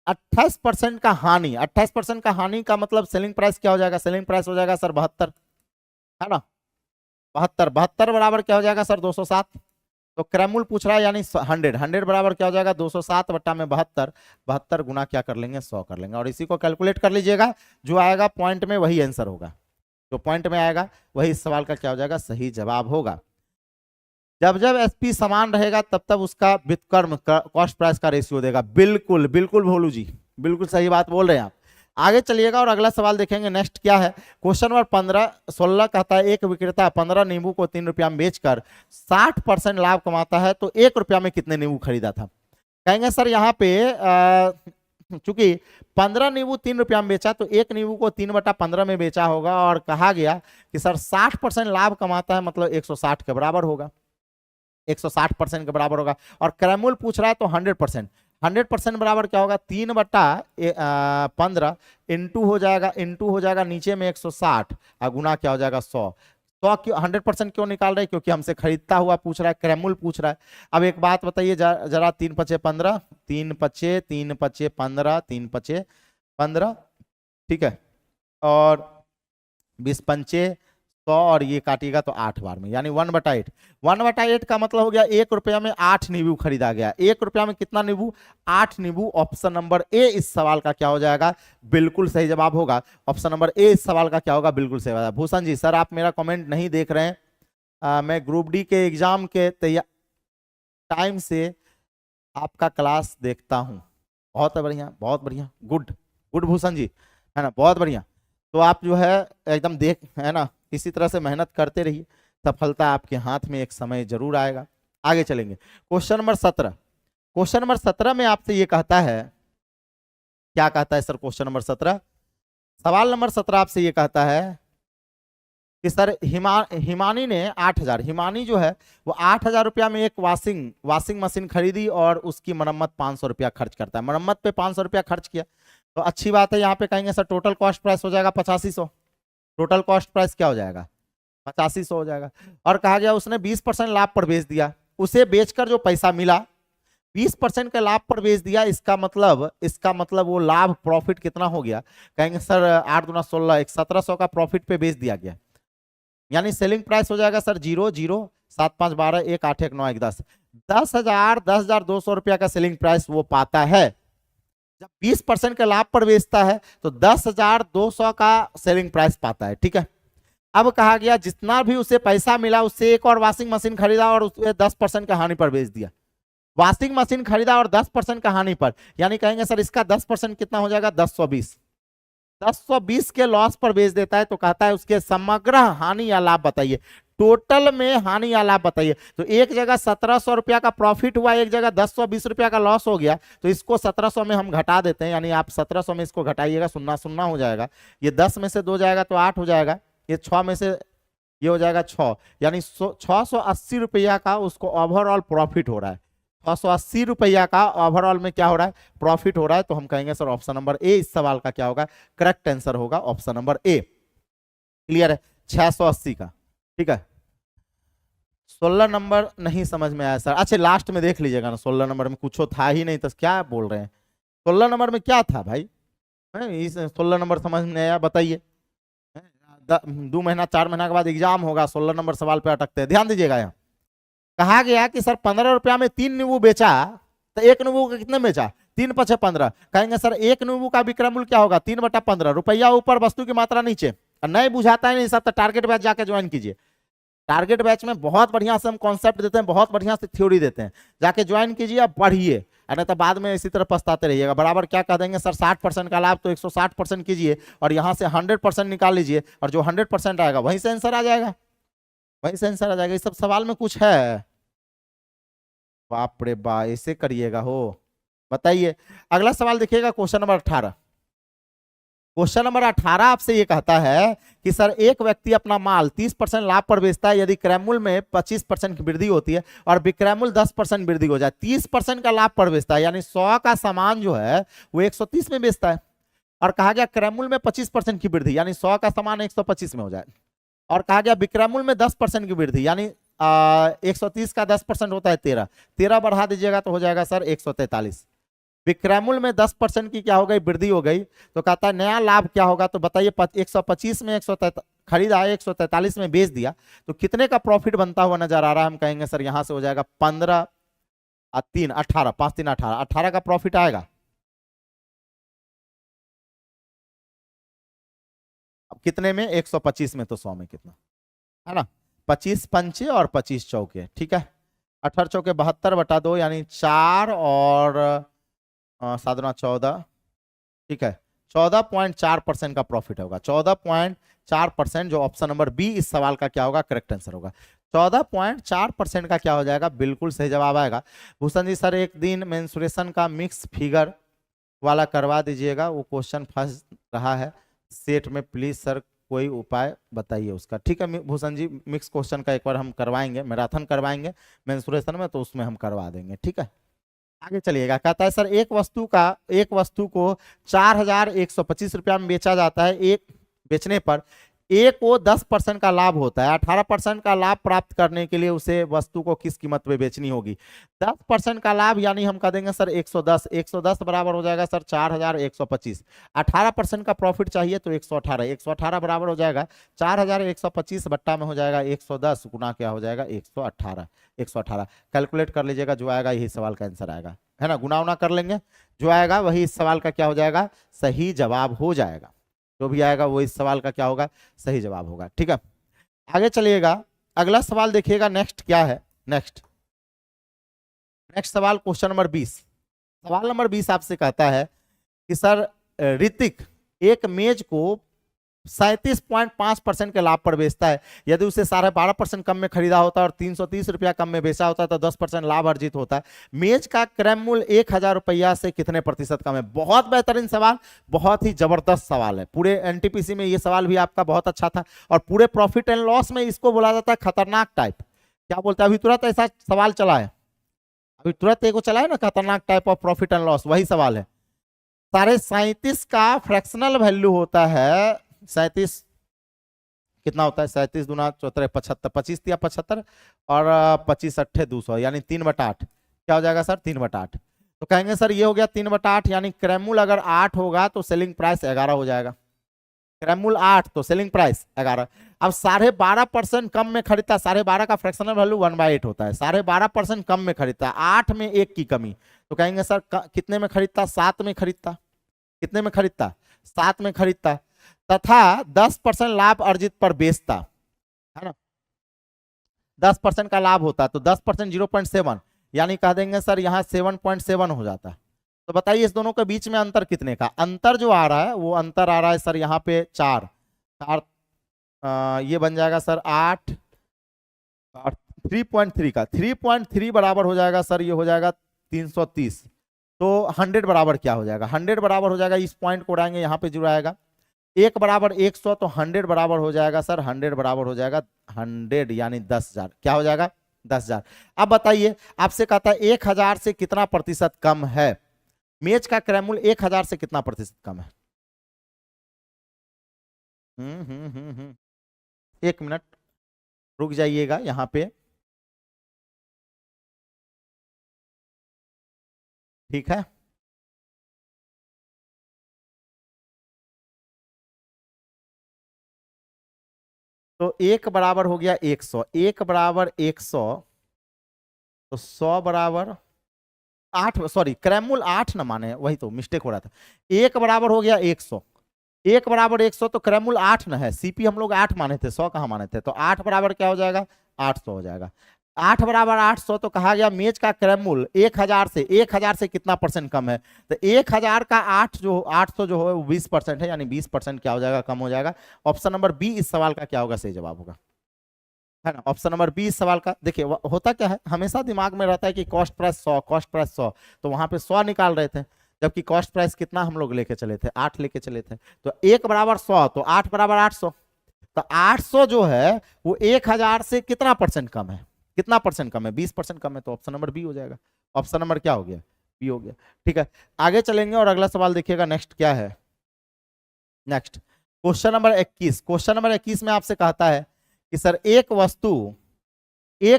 Speaker 1: 28% का हानि, 28% का हानि का मतलब सेलिंग प्राइस क्या हो जाएगा? सेलिंग प्राइस हो जाएगा सर 72, है ना, 72 बराबर क्या हो जाएगा सर? 207। तो क्रय मूल्य पूछ रहा है यानी 100 बराबर क्या हो जाएगा? 207 बट्टा में 72, 72 गुना क्या कर लेंगे? 100 कर लेंगे, और इसी को कैलकुलेट कर लीजिएगा। जो आएगा पॉइंट में वही आंसर होगा, जो पॉइंट में आएगा वही इस सवाल का क्या हो जाएगा? सही जवाब होगा। जब जब एसपी समान रहेगा तब तब उसका व्युत्क्रम कॉस्ट प्राइस का रेशियो देगा। बिल्कुल बिल्कुल भोलू जी, बिल्कुल सही बात बोल रहे हैं आप। आगे चलिएगा और अगला सवाल देखेंगे। नेक्स्ट क्या है? क्वेश्चन नंबर 16 कहता है एक विक्रेता 15 नींबू को 3 रुपया में बेचकर 60% लाभ कमाता है, तो 1 रुपया में कितने नींबू खरीदा था? कहेंगे सर यहाँ पे चूंकि 15 नींबू 3 रुपया में बेचा, तो एक नींबू को 3/15 में बेचा होगा, और कहा गया कि सर 60% लाभ कमाता है, मतलब 160 के बराबर होगा, 160% के बराबर होगा। और क्रय मूल्य पूछ रहा है तो 100% बराबर क्या होगा? 3/15 इंटू हो जाएगा नीचे में 160 और गुना क्या हो जाएगा? 100। 100 क्यों 100% क्यों निकाल रहे हैं? क्योंकि हमसे खरीदता हुआ पूछ रहा है, क्रय मूल्य पूछ रहा है। अब एक बात बताइए जरा 3 पचे 15, 3 पचे 15, 3 पचे 15, ठीक है, और 20 पंचे 100, और ये काटिएगा तो 8 बार में, यानी 1/8। 1/8 का मतलब हो गया 1 रुपया में 8 नींबू खरीदा गया। 1 रुपया में कितना नींबू? 8 नींबू। ऑप्शन नंबर ए इस सवाल का क्या हो जाएगा? बिल्कुल सही जवाब होगा। ऑप्शन नंबर ए इस सवाल का क्या होगा? बिल्कुल सही जवाब। भूषण जी सर आप मेरा कमेंट नहीं देख रहे हैं। मैं ग्रुप डी के एग्जाम के टाइम से आपका क्लास देखता हूँ। बहुत बढ़िया, बहुत बढ़िया, गुड गुड भूषण जी, है ना, बहुत बढ़िया। तो आप जो है एकदम है ना, इसी तरह से मेहनत करते रहिए, सफलता आपके हाथ में एक समय जरूर आएगा। आगे चलेंगे, क्वेश्चन नंबर 17। क्वेश्चन नंबर 17 में आपसे ये कहता है, क्या कहता है सर? क्वेश्चन नंबर 17, सवाल नंबर 17 आपसे ये कहता है कि सर हिमानी ने 8000, हिमानी जो है वो 8000 रुपया में एक वॉशिंग मशीन खरीदी और उसकी मरम्मत 500 रुपया खर्च करता है। मरम्मत पे 500 रुपया खर्च किया, तो अच्छी बात है। यहाँ पे कहेंगे सर टोटल कॉस्ट प्राइस हो जाएगा 8500। टोटल कॉस्ट प्राइस क्या हो जाएगा? 8500 हो जाएगा। और कहा गया उसने 20% लाभ पर बेच दिया। उसे बेचकर जो पैसा मिला 20% के लाभ पर बेच दिया। इसका मतलब वो लाभ प्रॉफिट कितना हो गया? कहेंगे सर 8 दूना 16, 1700 का प्रॉफिट पे बेच दिया गया, यानी सेलिंग प्राइस हो जाएगा सर 0 0 7 5 12 1 8 1 9 1 10, 10,200 रुपया का सेलिंग प्राइस वो पाता है। जब 20% के लाभ पर बेचता है तो 10,200 का सेलिंग प्राइस पाता है। ठीक है, अब कहा गया जितना भी उसे पैसा मिला उससे एक और वॉशिंग मशीन खरीदा और उसे 10% का हानि पर बेच दिया। वॉशिंग मशीन खरीदा और 10% का हानि पर, यानी कहेंगे सर इसका 10% कितना हो जाएगा? 1020। 1020 के लॉस पर बेच देता है, तो कहता है उसके समग्र हानि या लाभ बताइए। टोटल में हानि या लाभ बताइए। तो एक जगह 1700 रुपया का प्रॉफिट हुआ, एक जगह 1020 रुपया का लॉस हो गया, तो इसको 1700 में हम घटा देते हैं, यानी आप 1700 में इसको घटाइएगा, सुन्ना सुन्ना हो जाएगा। ये 10 में से 2 जाएगा तो 8 हो जाएगा, ये 6 में से ये हो जाएगा 6, यानी 680 रुपया का उसको ओवरऑल प्रॉफिट हो रहा है। 680 रुपया का ओवरऑल में क्या हो रहा है? प्रॉफिट हो रहा है। तो हम कहेंगे सर ऑप्शन नंबर ए इस सवाल का क्या होगा? करेक्ट आंसर होगा ऑप्शन नंबर ए। क्लियर है? 680 का। ठीक है, 16 नंबर नहीं समझ में आया सर। अच्छा लास्ट में देख लीजिएगा ना, 16 नंबर में कुछ था ही नहीं, तो क्या बोल रहे हैं? 16 नंबर में क्या था भाई? इस 16 नंबर समझ में आया बताइए? 2 महीना 4 महीना के बाद एग्जाम होगा, 16 नंबर सवाल पे अटकते हैं। ध्यान दीजिएगा, यहाँ कहा गया कि सर 15 रुपया में 3 नींबू बेचा, तो एक नींबू का कितने बेचा? 3 पचे 15। कहेंगे सर एक नींबू का विक्रय मूल्य क्या होगा? 3/15, रुपया ऊपर वस्तु की मात्रा नीचे। नहीं बुझाता है नहीं सब, तो टारगेट बैच जाके ज्वाइन कीजिए। टारगेट बैच में बहुत बढ़िया से हम कॉन्सेप्ट देते हैं, बहुत बढ़िया से थ्योरी देते हैं, जाके ज्वाइन कीजिए, अब पढ़िए, नहीं तो बाद में इसी तरह पछताते रहिएगा। बराबर क्या कह देंगे सर 60% का लाभ, तो 160% कीजिए और यहाँ से 100% निकाल लीजिए, और जो 100% आएगा वहीं से आंसर आ जाएगा, वहीं से आंसर आ जाएगा। इस सब सवाल में कुछ है? बाप रे बा, ऐसे करिएगा हो? बताइए। अगला सवाल देखिएगा, क्वेश्चन नंबर 18। क्वेश्चन नंबर 18 आपसे ये कहता है कि सर एक व्यक्ति अपना माल 30% लाभ पर बेचता है, यदि क्रयमूल्य में 25% की वृद्धि होती है और विक्रयमूल्य 10% वृद्धि हो जाए, 30% का लाभ पर बेचता है, यानी 100 का सामान जो है वो 130 में बेचता है, और कहा गया क्रयमूल्य में 25% की वृद्धि, यानी 100 का सामान 125 में हो जाए, और कहा गया विक्रयमूल्य में 10% की वृद्धि, यानी 130 का 10% होता है 13 बढ़ा दीजिएगा तो हो जाएगा सर 143। विक्रयमूल्य में 10% की क्या हो गई, वृद्धि हो गई, तो कहता है नया लाभ क्या होगा, तो बताइए 125 में 143 खरीदा है, 143 में बेच दिया, तो कितने का प्रॉफिट बनता हुआ नजर आ रहा है। हम कहेंगे सर यहां से हो जाएगा 15 3 18 5 3 18 18 का प्रॉफिट आएगा। अब कितने में, 125 में, तो 100 में कितना है ना, 25 पंचे और 25 चौके, ठीक है, 18 चौके 72 बटा 2, यानी 4 और 7 दूना 14, ठीक है, 14.4% का प्रॉफिट होगा, 14.4%, जो ऑप्शन नंबर बी इस सवाल का क्या होगा, करेक्ट आंसर होगा। 14.4% का क्या हो जाएगा, बिल्कुल सही जवाब आएगा। भूषण जी सर एक दिन मेंसुरेशन का मिक्स फिगर वाला करवा दीजिएगा, वो क्वेश्चन फंस रहा है सेट में, प्लीज सर कोई उपाय बताइए उसका। ठीक है भूषण जी, मिक्स क्वेश्चन का एक बार हम करवाएंगे, मैराथन करवाएंगे मेंसुरेशन में, तो उसमें हम करवा देंगे, ठीक है। आगे चलिएगा, कहता है सर एक वस्तु को 4125 रुपया में बेचा जाता है, एक बेचने पर एक को 10% का लाभ होता है, 18% का लाभ प्राप्त करने के लिए उसे वस्तु को किस कीमत पे बेचनी होगी। 10% का लाभ यानी हम कह देंगे सर 110, 110 बराबर हो जाएगा सर 4125, 18% का प्रॉफिट चाहिए तो 118, 118 बराबर हो जाएगा 4125 बट्टा में हो जाएगा 110 गुना क्या हो जाएगा 118, 118 कैलकुलेट कर लीजिएगा, जो आएगा यही सवाल का आंसर आएगा, है ना, गुना उना कर लेंगे, जो आएगा वही इस सवाल का क्या हो जाएगा, सही जवाब हो जाएगा, जो भी आएगा वो इस सवाल का क्या होगा, सही जवाब होगा, ठीक है। आगे चलिएगा, अगला सवाल देखिएगा, नेक्स्ट क्या है, नेक्स्ट सवाल क्वेश्चन नंबर 20। सवाल नंबर 20 आपसे कहता है कि सर ऋतिक एक मेज को 37.5% के लाभ पर बेचता है, यदि उसे 12.5% कम में खरीदा होता है और 330 रुपया कम में बेचा होता है तो 10% लाभ अर्जित होता है। मेज का क्रय मूल्य 1000 रुपया से कितने प्रतिशत कम है। बहुत बेहतरीन सवाल, बहुत ही जबरदस्त सवाल है। पूरे एनटीपीसी में ये सवाल भी आपका बहुत अच्छा था, और पूरे प्रॉफिट एंड लॉस में इसको बोला जाता है खतरनाक टाइप। क्या बोलते हैं, अभी तुरंत ऐसा सवाल चला है, अभी तुरंत एक चला है ना, खतरनाक type of profit and loss, वही सवाल है। 37.5 का फ्रैक्शनल वैल्यू होता है 37, कितना होता है 37 दूना 14 75, 25 या 75 और 25 अट्ठे 200, यानी 3/8 क्या हो जाएगा सर 3/8। तो कहेंगे सर ये हो गया 3/8, यानी क्रय मूल्य अगर 8 होगा तो सेलिंग प्राइस 11 हो जाएगा। क्रय मूल्य 8 तो सेलिंग प्राइस 11। अब 12.5% कम में खरीदता, 12.5 का फ्रैक्शनल वैल्यू 1/8 होता है, 12.5% कम में खरीदता, 8 में 1 की कमी, तो कहेंगे सर कितने में खरीदता, 7 में खरीदता, कितने में खरीदता 7 में खरीदता, तथा 10% लाभ अर्जित पर बेचता, है ना, 10% का लाभ होता तो 10% 0.7, यानी कह देंगे सर यहाँ 7.7 हो जाता। तो बताइए इस दोनों के बीच में अंतर कितने का, अंतर जो आ रहा है वो अंतर आ रहा है सर यहाँ पे 4, ये बन जाएगा सर 8 और 3.3 का, 3.3 बराबर हो जाएगा सर, ये हो जाएगा 330। तो 100 बराबर क्या हो जाएगा, 100 बराबर हो जाएगा, इस पॉइंट को उड़ाएंगे, यहाँ पे जुड़ा आएगा 1 बराबर 100, तो 100 बराबर हो जाएगा सर, 100 बराबर हो जाएगा 100, यानी 10,000 क्या हो जाएगा 10,000। अब बताइए आपसे कहता है 1000 से कितना प्रतिशत कम है, मेज का क्रय मूल्य 1000 से कितना प्रतिशत कम है। 1 मिनट रुक जाइएगा यहाँ पे, ठीक है। तो 1 बराबर हो गया 100, 1 बराबर 100, तो 100 बराबर 8, सॉरी क्रय मूल्य 8 न माने, वही तो मिस्टेक हो रहा था। 1 बराबर हो गया 100, 1 बराबर 100, तो क्रय मूल्य 8 न है, सीपी हम लोग 8 माने थे, 100 कहाँ माने थे, तो 8 बराबर क्या हो जाएगा 800 हो जाएगा। 8 बराबर 800, तो कहा गया मेज का क्रय मूल्य 1000 से कितना परसेंट कम है, तो 1000 का 800 जो है वो 20% है, यानी 20% क्या हो जाएगा कम हो जाएगा। ऑप्शन नंबर बी इस सवाल का क्या होगा, सही जवाब होगा, है ना। ऑप्शन नंबर बी इस सवाल का, देखिए होता क्या है, हमेशा दिमाग में रहता है कि कॉस्ट प्राइस 100, कॉस्ट प्राइस 100, तो वहां पे 100 निकाल रहे थे, जबकि कॉस्ट प्राइस कितना हम लोग लेके चले थे, 8 लेके चले थे। तो 1 बराबर 100, तो 8 बराबर 800। तो 800 जो है वो 1000 से कितना परसेंट कम है, कितना परसेंट कम है, 20% कम है। तो ऑप्शन नंबर बी हो जाएगा। ऑप्शन नंबर क्या हो गया, बी हो गया। ठीक है, आगे चलेंगे और अगला सवाल देखिएगा नेक्स्ट क्या है। Next question number 21। Question number 21 में आपसे कहता है कि सर एक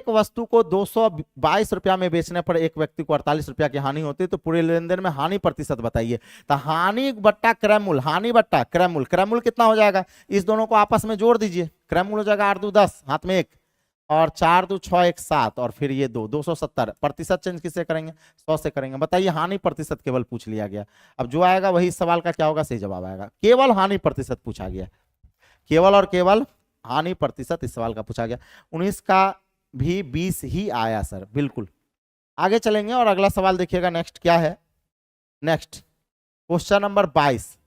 Speaker 1: वस्तु को 222 रुपया में बेचने पर एक व्यक्ति को 48 रुपया की हानि होती है, तो पूरे लेन देन में हानि प्रतिशत बताइए। तो हानि बट्टा क्रयमूल, हानि बट्टा क्रयमूल, क्रयमूल कितना हो जाएगा, इस दोनों को आपस में जोड़ दीजिए। क्रयमूल हो जाएगा 8 2 10, हाथ में 1, और 4 2 6 1 7, और फिर ये 2 270। प्रतिशत चेंज किससे करेंगे, 100 से करेंगे। बताइए, हानि प्रतिशत केवल पूछ लिया गया। अब जो आएगा वही सवाल का क्या होगा, सही जवाब आएगा। केवल हानि प्रतिशत पूछा गया, केवल और केवल हानि प्रतिशत इस सवाल का पूछा गया। 19 का भी 20 ही आया सर, बिल्कुल। आगे चलेंगे और अगला सवाल देखिएगा नेक्स्ट क्या है। नेक्स्ट क्वेश्चन नंबर 22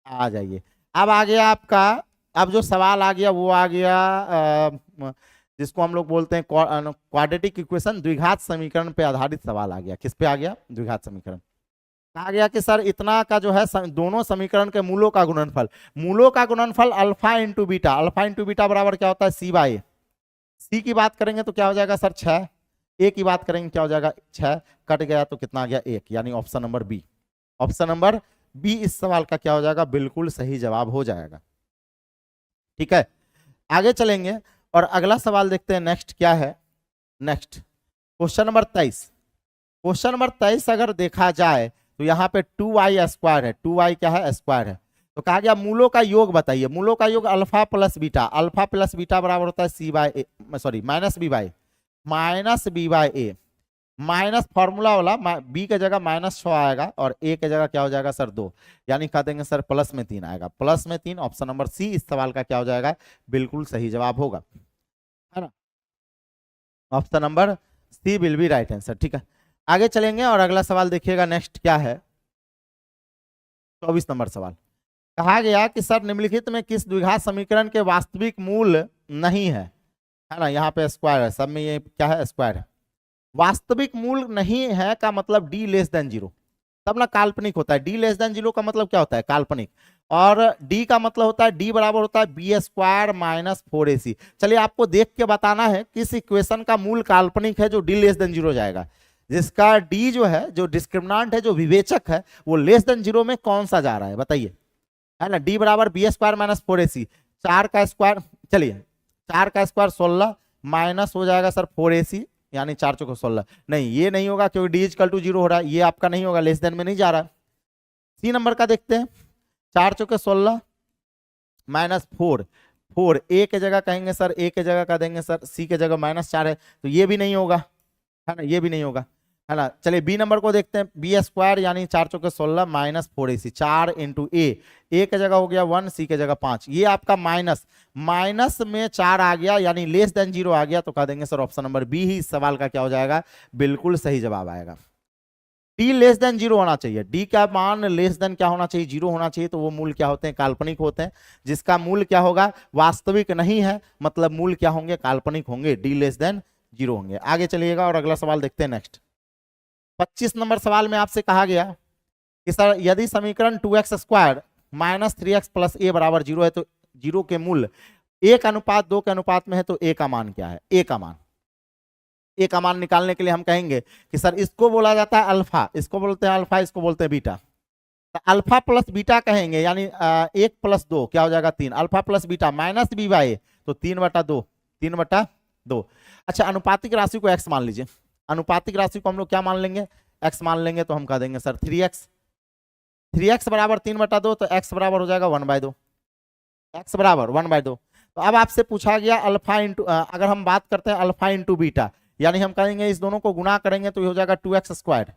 Speaker 1: आ जाइए। अब आ गया आपका, अब जो सवाल आ गया वो आ गया जिसको हम लोग बोलते हैं क्वाड्रेटिक इक्वेशन, द्विघात समीकरण पे आधारित सवाल आ गया। किस पे आ गया, द्विघात समीकरण। कहा गया कि सर इतना का जो है दोनों समीकरण के मूलों का गुणनफल, मूलों का गुणनफल alpha into beta, alpha into beta बराबर क्या होता है, सी बाई ए। सी की बात करेंगे तो क्या हो जाएगा सर 6, ए की बात करेंगे क्या हो जाएगा 6, कट गया तो कितना आ गया 1, यानी option number B. Option number B इस सवाल का क्या हो जाएगा, बिल्कुल सही जवाब हो जाएगा। ठीक है, आगे चलेंगे और अगला सवाल देखते हैं नेक्स्ट क्या है। Next question number 23। Question number 23 अगर देखा जाए तो यहाँ पे 2y स्क्वायर है, 2y क्या है, स्क्वायर है। तो कहा गया मूलों का योग बताइए। मूलों का योग alpha plus beta, alpha plus beta बराबर होता है सी बाय ए, सॉरी माइनस बी बाय ए। माइनस फॉर्मूला वाला बी के जगह -6 आएगा और ए के जगह क्या हो जाएगा सर 2, यानी कह देंगे सर प्लस में 3 आएगा, प्लस में 3। ऑप्शन नंबर सी इस सवाल का क्या हो जाएगा, बिल्कुल सही जवाब होगा, है ना। Option number C will be right answer. ठीक है, आगे चलेंगे और अगला सवाल देखिएगा नेक्स्ट क्या है। 24 नंबर सवाल। कहा गया कि सर निम्नलिखित में किस द्विघात समीकरण के वास्तविक मूल नहीं है ना। यहाँ पे स्क्वायर है, सब में ये क्या है, स्क्वायर है। वास्तविक मूल नहीं है का मतलब डी लेस देन 0, तब ना काल्पनिक होता है। डी लेस देन 0 का मतलब क्या होता है, काल्पनिक। और डी का मतलब होता है, डी बराबर होता है बी स्क्वायर माइनस 4ac। चलिए आपको देख के बताना है किस इक्वेशन का मूल काल्पनिक है जो डी लेस देन 0 जाएगा। जिसका डी जो है, जो डिस्क्रिमिनांट है, जो विवेचक है, वो लेस देन 0 में कौन सा जा रहा है बताइए, है ना। डी बराबर बी स्क्वायर माइनस 4ac, 4 का स्क्वायर, चलिए 4 का स्क्वायर 16 माइनस हो जाएगा सर 4ac, यानी 4 चौको 16। नहीं, ये नहीं होगा क्योंकि डी इक्वल टू 0 हो रहा है, ये आपका नहीं होगा, लेस देन में नहीं जा रहा है। सी नंबर का देखते हैं, 4 चौके 16 माइनस 4 ए के जगह कहेंगे सर, ए के जगह कह देंगे सर, सी के जगह -4 है, तो ये भी नहीं होगा, है ना, ये भी नहीं होगा, है ना। चलिए बी नंबर को देखते हैं, बी स्क्वायर यानी 4 चौके 16 माइनस 4ac, 4 इंटू ए के जगह हो गया 1, सी के जगह 5, ये आपका माइनस में 4 आ गया, यानी लेस देन 0 आ गया, तो कह देंगे सर ऑप्शन नंबर बी ही इस सवाल का क्या हो जाएगा, बिल्कुल सही जवाब आएगा। डी लेस देन 0 होना चाहिए, डी का मान लेस देन क्या होना चाहिए, 0 होना चाहिए, तो वो मूल क्या होते हैं, काल्पनिक होते हैं। जिसका मूल क्या होगा, वास्तविक नहीं है, मतलब मूल क्या होंगे, काल्पनिक होंगे, डी लेस देन 0 होंगे। आगे चलिएगा और अगला सवाल देखते हैं नेक्स्ट। 25 नंबर सवाल में आपसे कहा गया कि सर यदि समीकरण 2x square minus 3x plus ए बराबर 0 है, तो 0 के मूल 1:2 के अनुपात में है, तो ए का मान क्या है, ए का मान निकालने के लिए हम कहेंगे कि सर इसको बोला जाता है अल्फा, इसको बोलते हैं अल्फा, इसको बोलते हैं बीटा। तो अल्फा प्लस बीटा कहेंगे, यानी 1 + 2 क्या हो जाएगा 3, alpha plus beta minus B by A, तो 3/2। अच्छा, अनुपातिक राशि को x मान लीजिए, अनुपातिक राशि को हम लोग क्या मान लेंगे, x मान लेंगे, तो हम कह देंगे सर 3x बराबर 3/2, तो x बराबर हो जाएगा 1/2, x बराबर 1/2। तो अब आपसे पूछा गया अल्फा इंटू, अगर हम बात करते हैं अल्फा इंटू बीटा, यानी हम कहेंगे इस दोनों को गुना करेंगे तो ये हो जाएगा 2x स्क्वायर,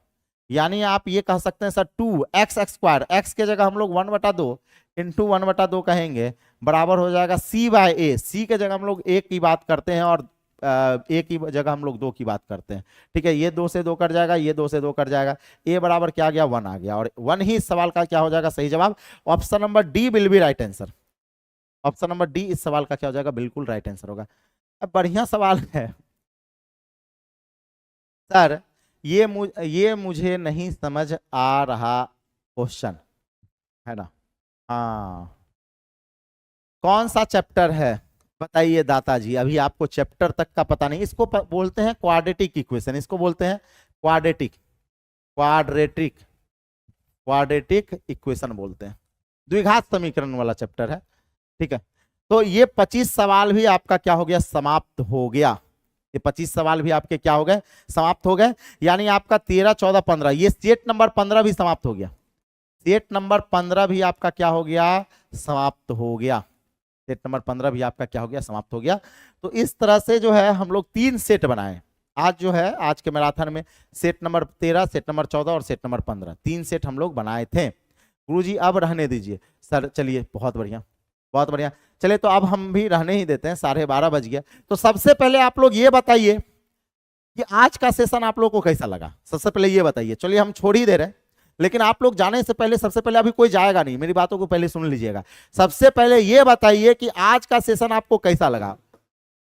Speaker 1: यानी आप ये कह सकते हैं सर 2x स्क्वायर, x के जगह हम लोग 1/2 इंटू 1/2 कहेंगे, बराबर हो जाएगा c बाय ए। सी के जगह हम लोग 1 की बात करते हैं और ए की जगह हम लोग 2 की बात करते हैं। ठीक है, ये 2 से 2 कट जाएगा, ये 2 से 2 कट जाएगा, ए बराबर क्या आ गया 1 आ गया, और 1 ही इस सवाल का क्या हो जाएगा, सही जवाब। Option number D will be right answer, option number D इस सवाल का क्या हो जाएगा, बिल्कुल राइट आंसर होगा। अब बढ़िया सवाल है सर, ये मुझे नहीं समझ आ रहा क्वेश्चन, है ना। हाँ, कौन सा चैप्टर है बताइए दाता जी, अभी आपको चैप्टर तक का पता नहीं। इसको बोलते हैं क्वाड्रेटिक इक्वेशन, इसको बोलते हैं क्वाड्रेटिक क्वाड्रेटिक क्वाड्रेटिक इक्वेशन बोलते हैं, द्विघात समीकरण वाला चैप्टर है, ठीक है। तो ये 25 सवाल भी आपका क्या हो गया, समाप्त हो गया। ये 25 सवाल भी आपके क्या हो गए, समाप्त हो गए। यानी आपका 13, 14, 15, ये सेट नंबर 15 भी समाप्त हो गया। सेट नंबर 15 भी आपका क्या हो गया, समाप्त हो गया। सेट नंबर 15 भी आपका क्या हो गया, समाप्त हो गया। तो इस तरह से जो है हम लोग 3 सेट बनाए आज, जो है आज के मैराथन में सेट नंबर 13, सेट नंबर 14 और सेट नंबर 15, 3 सेट हम लोग बनाए थे। गुरुजी अब रहने दीजिए सर, चलिए बहुत बढ़िया बहुत बढ़िया। चलिए तो अब हम भी रहने ही देते हैं, 12:30 बज गया। तो सबसे पहले आप लोग ये बताइए कि आज का सेशन आप लोग को कैसा लगा, सबसे पहले ये बताइए। चलिए हम छोड़ ही दे रहे हैं, लेकिन आप लोग जाने से पहले सबसे पहले, अभी कोई जाएगा नहीं, मेरी बातों को पहले सुन लीजिएगा। सबसे पहले ये बताइए कि आज का सेशन आपको कैसा लगा,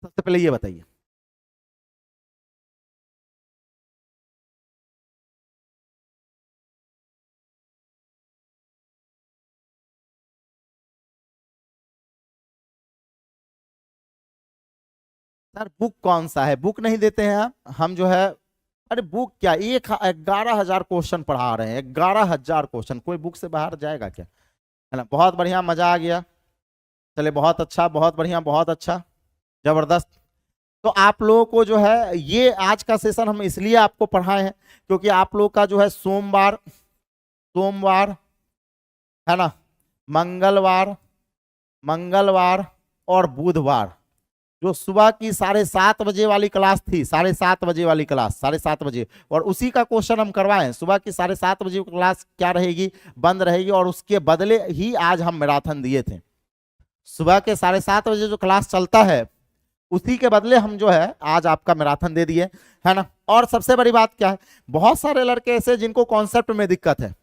Speaker 1: सबसे पहले ये बताइए। सर बुक कौन सा है, बुक नहीं देते हैं हम जो है, अरे बुक क्या, 11,000 क्वेश्चन पढ़ा रहे हैं, 11,000 क्वेश्चन, कोई बुक से बाहर जाएगा क्या, है ना। बहुत बढ़िया, मजा आ गया। चले बहुत अच्छा, बहुत बढ़िया, बहुत अच्छा, जबरदस्त। तो आप लोगों को जो है ये आज का सेशन हम इसलिए आपको पढ़ाए हैं क्योंकि आप लोग का जो है सोमवार सोमवार है ना, मंगलवार मंगलवार और बुधवार जो सुबह की 7:30 बजे वाली क्लास थी, 7:30 बजे वाली क्लास, 7:30 बजे, और उसी का क्वेश्चन हम करवाएं। सुबह की 7:30 बजे क्लास क्या रहेगी, बंद रहेगी, और उसके बदले ही आज हम मैराथन दिए थे। सुबह के 7:30 बजे जो क्लास चलता है उसी के बदले हम जो है आज आपका मैराथन दे दिए, है ना। और सबसे बड़ी बात क्या है, बहुत सारे लड़के ऐसे जिनको कॉन्सेप्ट में दिक्कत है,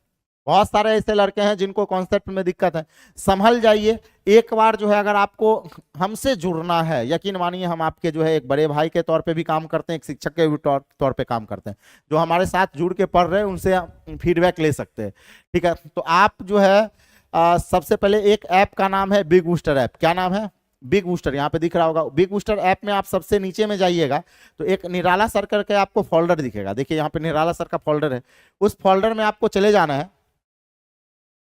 Speaker 1: बहुत सारे ऐसे लड़के हैं जिनको कॉन्सेप्ट में दिक्कत है, संभल जाइए। एक बार जो है अगर आपको हमसे जुड़ना है, यकीन मानिए हम आपके जो है एक बड़े भाई के तौर पे भी काम करते हैं, एक शिक्षक के भी तौर पे काम करते हैं। जो हमारे साथ जुड़ के पढ़ रहे हैं उनसे फीडबैक ले सकते हैं, ठीक है। तो आप जो है सबसे पहले एक ऐप का नाम है बिग बूस्टर ऐप। क्या नाम है, बिग बूस्टर, यहाँ पे दिख रहा होगा। बिग बूस्टर ऐप में आप सबसे नीचे में जाइएगा तो एक निराला सर करके आपको फोल्डर दिखेगा, देखिए यहाँ पे निराला सर का फोल्डर है, उस फोल्डर में आपको चले जाना है।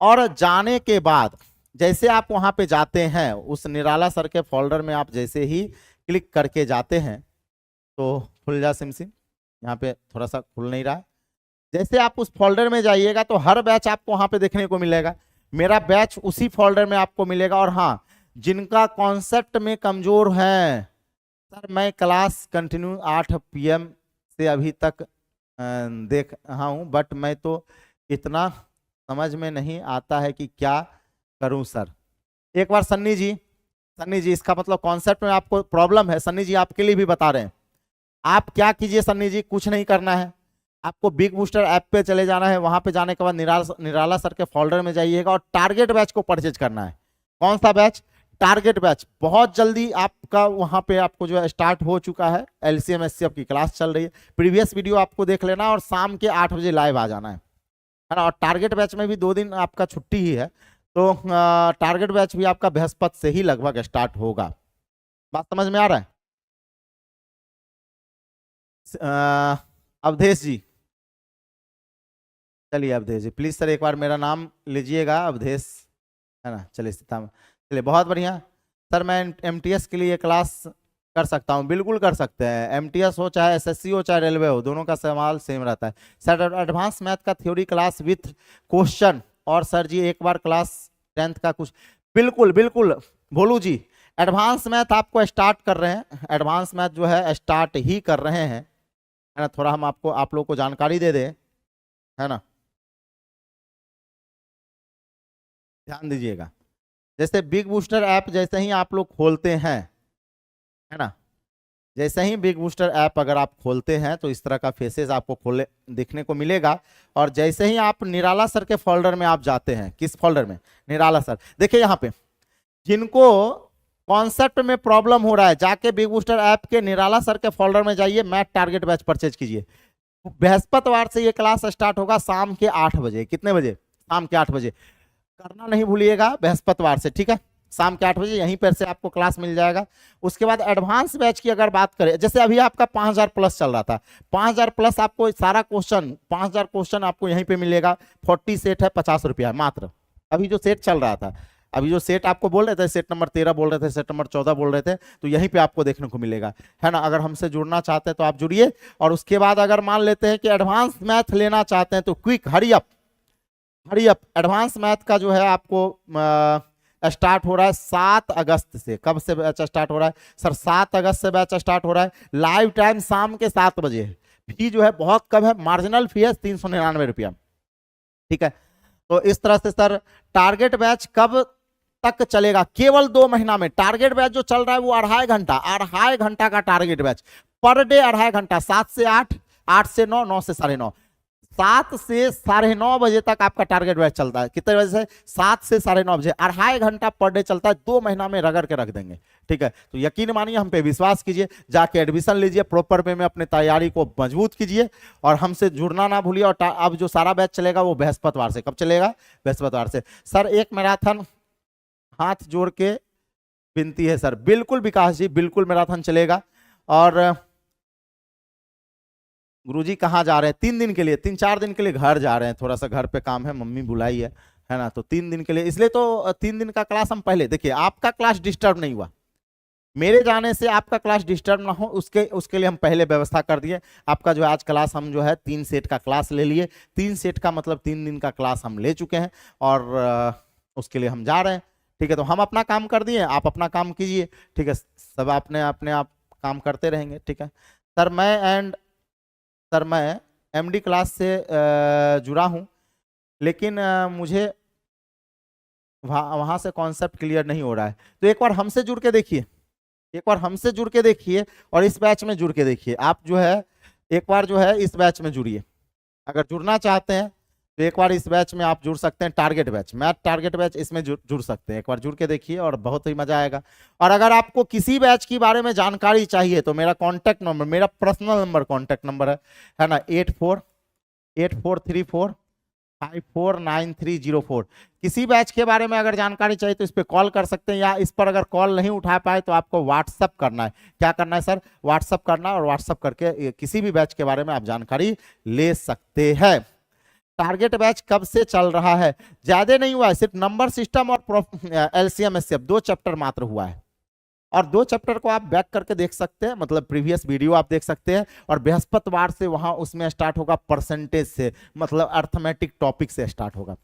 Speaker 1: और जाने के बाद जैसे आप वहां पे जाते हैं, उस निराला सर के फोल्डर में आप जैसे ही क्लिक करके जाते हैं तो खुल जा सिम, यहाँ पे थोड़ा सा खुल नहीं रहा है। जैसे आप उस फोल्डर में जाइएगा तो हर बैच आपको वहां पे देखने को मिलेगा, मेरा बैच उसी फोल्डर में आपको मिलेगा। और हाँ, जिनका कॉन्सेप्ट में कमजोर है, सर मैं क्लास कंटिन्यू 8 PM से अभी तक देख रहा हूँ, बट मैं तो इतना समझ में नहीं आता है कि क्या करूं सर। एक बार सन्नी जी इसका मतलब कॉन्सेप्ट में आपको प्रॉब्लम है, सन्नी जी आपके लिए भी बता रहे हैं। आप क्या कीजिए सन्नी जी, कुछ नहीं करना है, आपको बिग बूस्टर ऐप पे चले जाना है। वहां पे जाने के बाद निराला सर के फोल्डर में जाइएगा और टारगेट बैच को परचेज करना है। कौन सा बैच, टारगेट बैच। बहुत जल्दी आपका वहां पे आपको जो है स्टार्ट हो चुका है, LCM SCF की क्लास चल रही है। प्रीवियस वीडियो आपको देख लेना और शाम के 8 बजे लाइव आ जाना है ना। और टारगेट बैच में भी 2 दिन आपका छुट्टी ही है, तो टारगेट बैच भी आपका बृहस्पति से ही लगभग स्टार्ट होगा। बात समझ में आ रहा है। अवधेश जी, चलिए अवधेश जी प्लीज सर एक बार मेरा नाम लीजिएगा, अवधेश, है ना। चलिए चलिए बहुत बढ़िया सर, मैं MTS के लिए क्लास कर सकता हूँ, बिल्कुल कर सकते हैं। MTS हो चाहे SSC हो चाहे रेलवे हो, दोनों का सवाल सेम रहता है। सर एडवांस मैथ का थ्योरी क्लास विथ क्वेश्चन, और सर जी एक बार क्लास 10th का कुछ, बिल्कुल बिल्कुल भोलू जी, एडवांस मैथ आपको स्टार्ट कर रहे हैं, एडवांस मैथ जो है स्टार्ट ही कर रहे हैं, है ना। थोड़ा हम आपको आप लोग को जानकारी दे दें, है ना, ध्यान दीजिएगा। जैसे बिग बूस्टर ऐप जैसे ही आप लोग खोलते हैं, है ना, जैसे ही बिग बूस्टर ऐप अगर आप खोलते हैं तो इस तरह का फेसेस आपको खोले दिखने को मिलेगा। और जैसे ही आप निराला सर के फोल्डर में आप जाते हैं, किस फोल्डर में, निराला सर, देखिए यहाँ पे जिनको कॉन्सेप्ट में प्रॉब्लम हो रहा है जाके बिग बूस्टर ऐप के निराला सर के फोल्डर में जाइए, मैथ टारगेट बैच परचेज कीजिए। बृहस्पतिवार से ये क्लास स्टार्ट होगा शाम के 8 बजे। कितने बजे? शाम के 8 बजे। करना नहीं भूलिएगा बृहस्पतिवार से, ठीक है? शाम के 8 बजे यहीं पर से आपको क्लास मिल जाएगा। उसके बाद एडवांस बैच की अगर बात करें, जैसे अभी आपका 5000 प्लस चल रहा था, 5000 प्लस आपको सारा क्वेश्चन 5000 क्वेश्चन आपको यहीं पे मिलेगा। 40 सेट है, 50 रुपया मात्र। अभी जो सेट चल रहा था, अभी जो सेट आपको बोल रहे थे, सेट नंबर 13 बोल रहे थे, सेट नंबर 14 बोल रहे थे, तो यहीं पे आपको देखने को मिलेगा, है ना? अगर हमसे जुड़ना चाहते हैं तो आप जुड़िए। और उसके बाद अगर मान लेते हैं कि एडवांस मैथ लेना चाहते हैं तो quick hurry up advance math का जो है आपको स्टार्ट हो रहा है 7 अगस्त से। कब से बैच स्टार्ट हो रहा है सर? 7 अगस्त से बैच स्टार्ट हो रहा है। लाइव टाइम शाम के 7 बजे है। फी जो है बहुत कम है, मार्जिनल फी है 399 रुपया, ठीक है? तो इस तरह से सर टारगेट बैच कब तक चलेगा? केवल 2 महीना में। टारगेट बैच जो चल रहा है वो 2.5 घंटा का टारगेट बैच पर डे, 2.5 घंटा, 7 से 8, 8 से 9, 9 से 9:30, 7 से 9:30 बजे तक आपका टारगेट बैच चलता है। कितने बजे से? 7 से 9:30 बजे। 2.5 घंटा पर डे चलता है। 2 महीना में रगड़ के रख देंगे, ठीक है? तो यकीन मानिए, हम पे विश्वास कीजिए, जाके एडमिशन लीजिए, प्रॉपर वे में अपने तैयारी को मजबूत कीजिए और हमसे जुड़ना ना भूलिए। और अब जो सारा बैच चलेगा वो बृहस्पतिवार से। कब चलेगा? बृहस्पतिवार से। सर एक मैराथन हाथ जोड़ के विनती है सर। बिल्कुल विकास जी, बिल्कुल मैराथन चलेगा। और गुरुजी कहाँ जा रहे हैं? 3 दिन के लिए, 3-4 दिन के लिए घर जा रहे हैं। थोड़ा सा घर पे काम है, मम्मी बुलाई है ना? तो 3 दिन के लिए, इसलिए तो 3 दिन का क्लास हम पहले, देखिए आपका क्लास डिस्टर्ब नहीं हुआ, मेरे जाने से आपका क्लास डिस्टर्ब ना हो, उसके लिए हम पहले व्यवस्था कर दिए। आपका जो आज क्लास हम जो है 3 सेट का क्लास ले लिए। 3 सेट का मतलब 3 दिन का क्लास हम ले चुके हैं और उसके लिए हम जा रहे हैं, ठीक है? तो हम अपना काम कर दिए, आप अपना काम कीजिए, ठीक है? सब अपने अपने आप काम करते रहेंगे, ठीक है? सर मैं एमडी क्लास से जुड़ा हूं, लेकिन मुझे वहां से कॉन्सेप्ट क्लियर नहीं हो रहा है। तो एक बार हमसे जुड़ के देखिए, एक बार हमसे जुड़ के देखिए और इस बैच में जुड़ के देखिए। आप जो है एक बार जो है इस बैच में जुड़िए। अगर जुड़ना चाहते हैं तो एक बार इस बैच में आप जुड़ सकते हैं। Target batch, math target batch, इसमें जुड़ सकते हैं। एक बार जुड़ के देखिए और बहुत ही मजा आएगा। और अगर आपको किसी बैच के बारे में जानकारी चाहिए तो मेरा कॉन्टैक्ट नंबर, मेरा पर्सनल नंबर, कॉन्टैक्ट नंबर है ना, 8484349304। किसी बैच के बारे में अगर जानकारी चाहिए तो इस पर कॉल कर सकते हैं, या इस पर अगर कॉल नहीं उठा पाए तो आपको व्हाट्सअप करना है। क्या करना है सर? व्हाट्सअप करना है और व्हाट्सअप करके किसी भी बैच के बारे में आप जानकारी ले सकते हैं। टारगेट बैच कब से चल रहा है? ज्यादा नहीं हुआ है, सिर्फ नंबर सिस्टम और एलसीएम एचसीएफ 2 चैप्टर मात्र हुआ है। और 2 चैप्टर को आप बैक करके देख सकते हैं, मतलब प्रीवियस वीडियो आप देख सकते हैं। और बृहस्पतिवार से वहां उसमें स्टार्ट होगा परसेंटेज से, मतलब अर्थमेटिक टॉपिक से स्टार्ट होगा।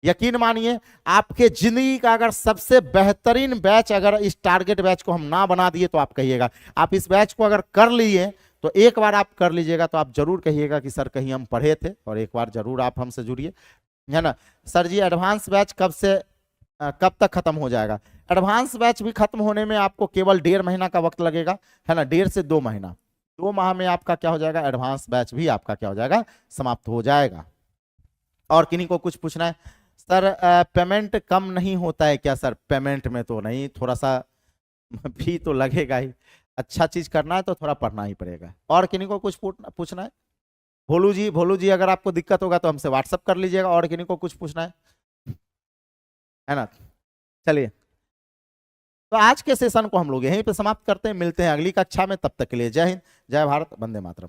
Speaker 1: यकीन मानिए, आपके जिंदगी का अगर सबसे बेहतरीन बैच अगर इस टारगेट बैच को हम ना बना दिए तो आप कहिएगा। आप इस बैच को अगर कर लिए तो एक बार आप कर लीजिएगा तो आप जरूर कहिएगा कि सर कहीं हम पढ़े थे, और एक बार जरूर आप हमसे जुड़िए, है ना? सर जी एडवांस बैच कब तक खत्म हो जाएगा? एडवांस बैच भी खत्म होने में आपको केवल 1.5 महीना का वक्त लगेगा, है ना? 1.5 से 2 महीना, 2 माह में आपका क्या हो जाएगा? एडवांस बैच भी आपका क्या हो जाएगा? समाप्त हो जाएगा। और किन्हीं को कुछ पूछना है? सर पेमेंट कम नहीं होता है क्या? सर पेमेंट में तो नहीं, थोड़ा सा फी तो लगेगा ही। अच्छा चीज करना है तो थोड़ा पढ़ना ही पड़ेगा। और किन्हीं को कुछ पूछना है? भोलू जी अगर आपको दिक्कत होगा तो हमसे व्हाट्सअप कर लीजिएगा। और किन्हीं को कुछ पूछना है ना? चलिए, तो आज के सेशन को हम लोग यहीं पे समाप्त करते हैं। मिलते हैं अगली कक्षा में, तब तक के लिए जय हिंद, जय भारत, वंदे मातरम।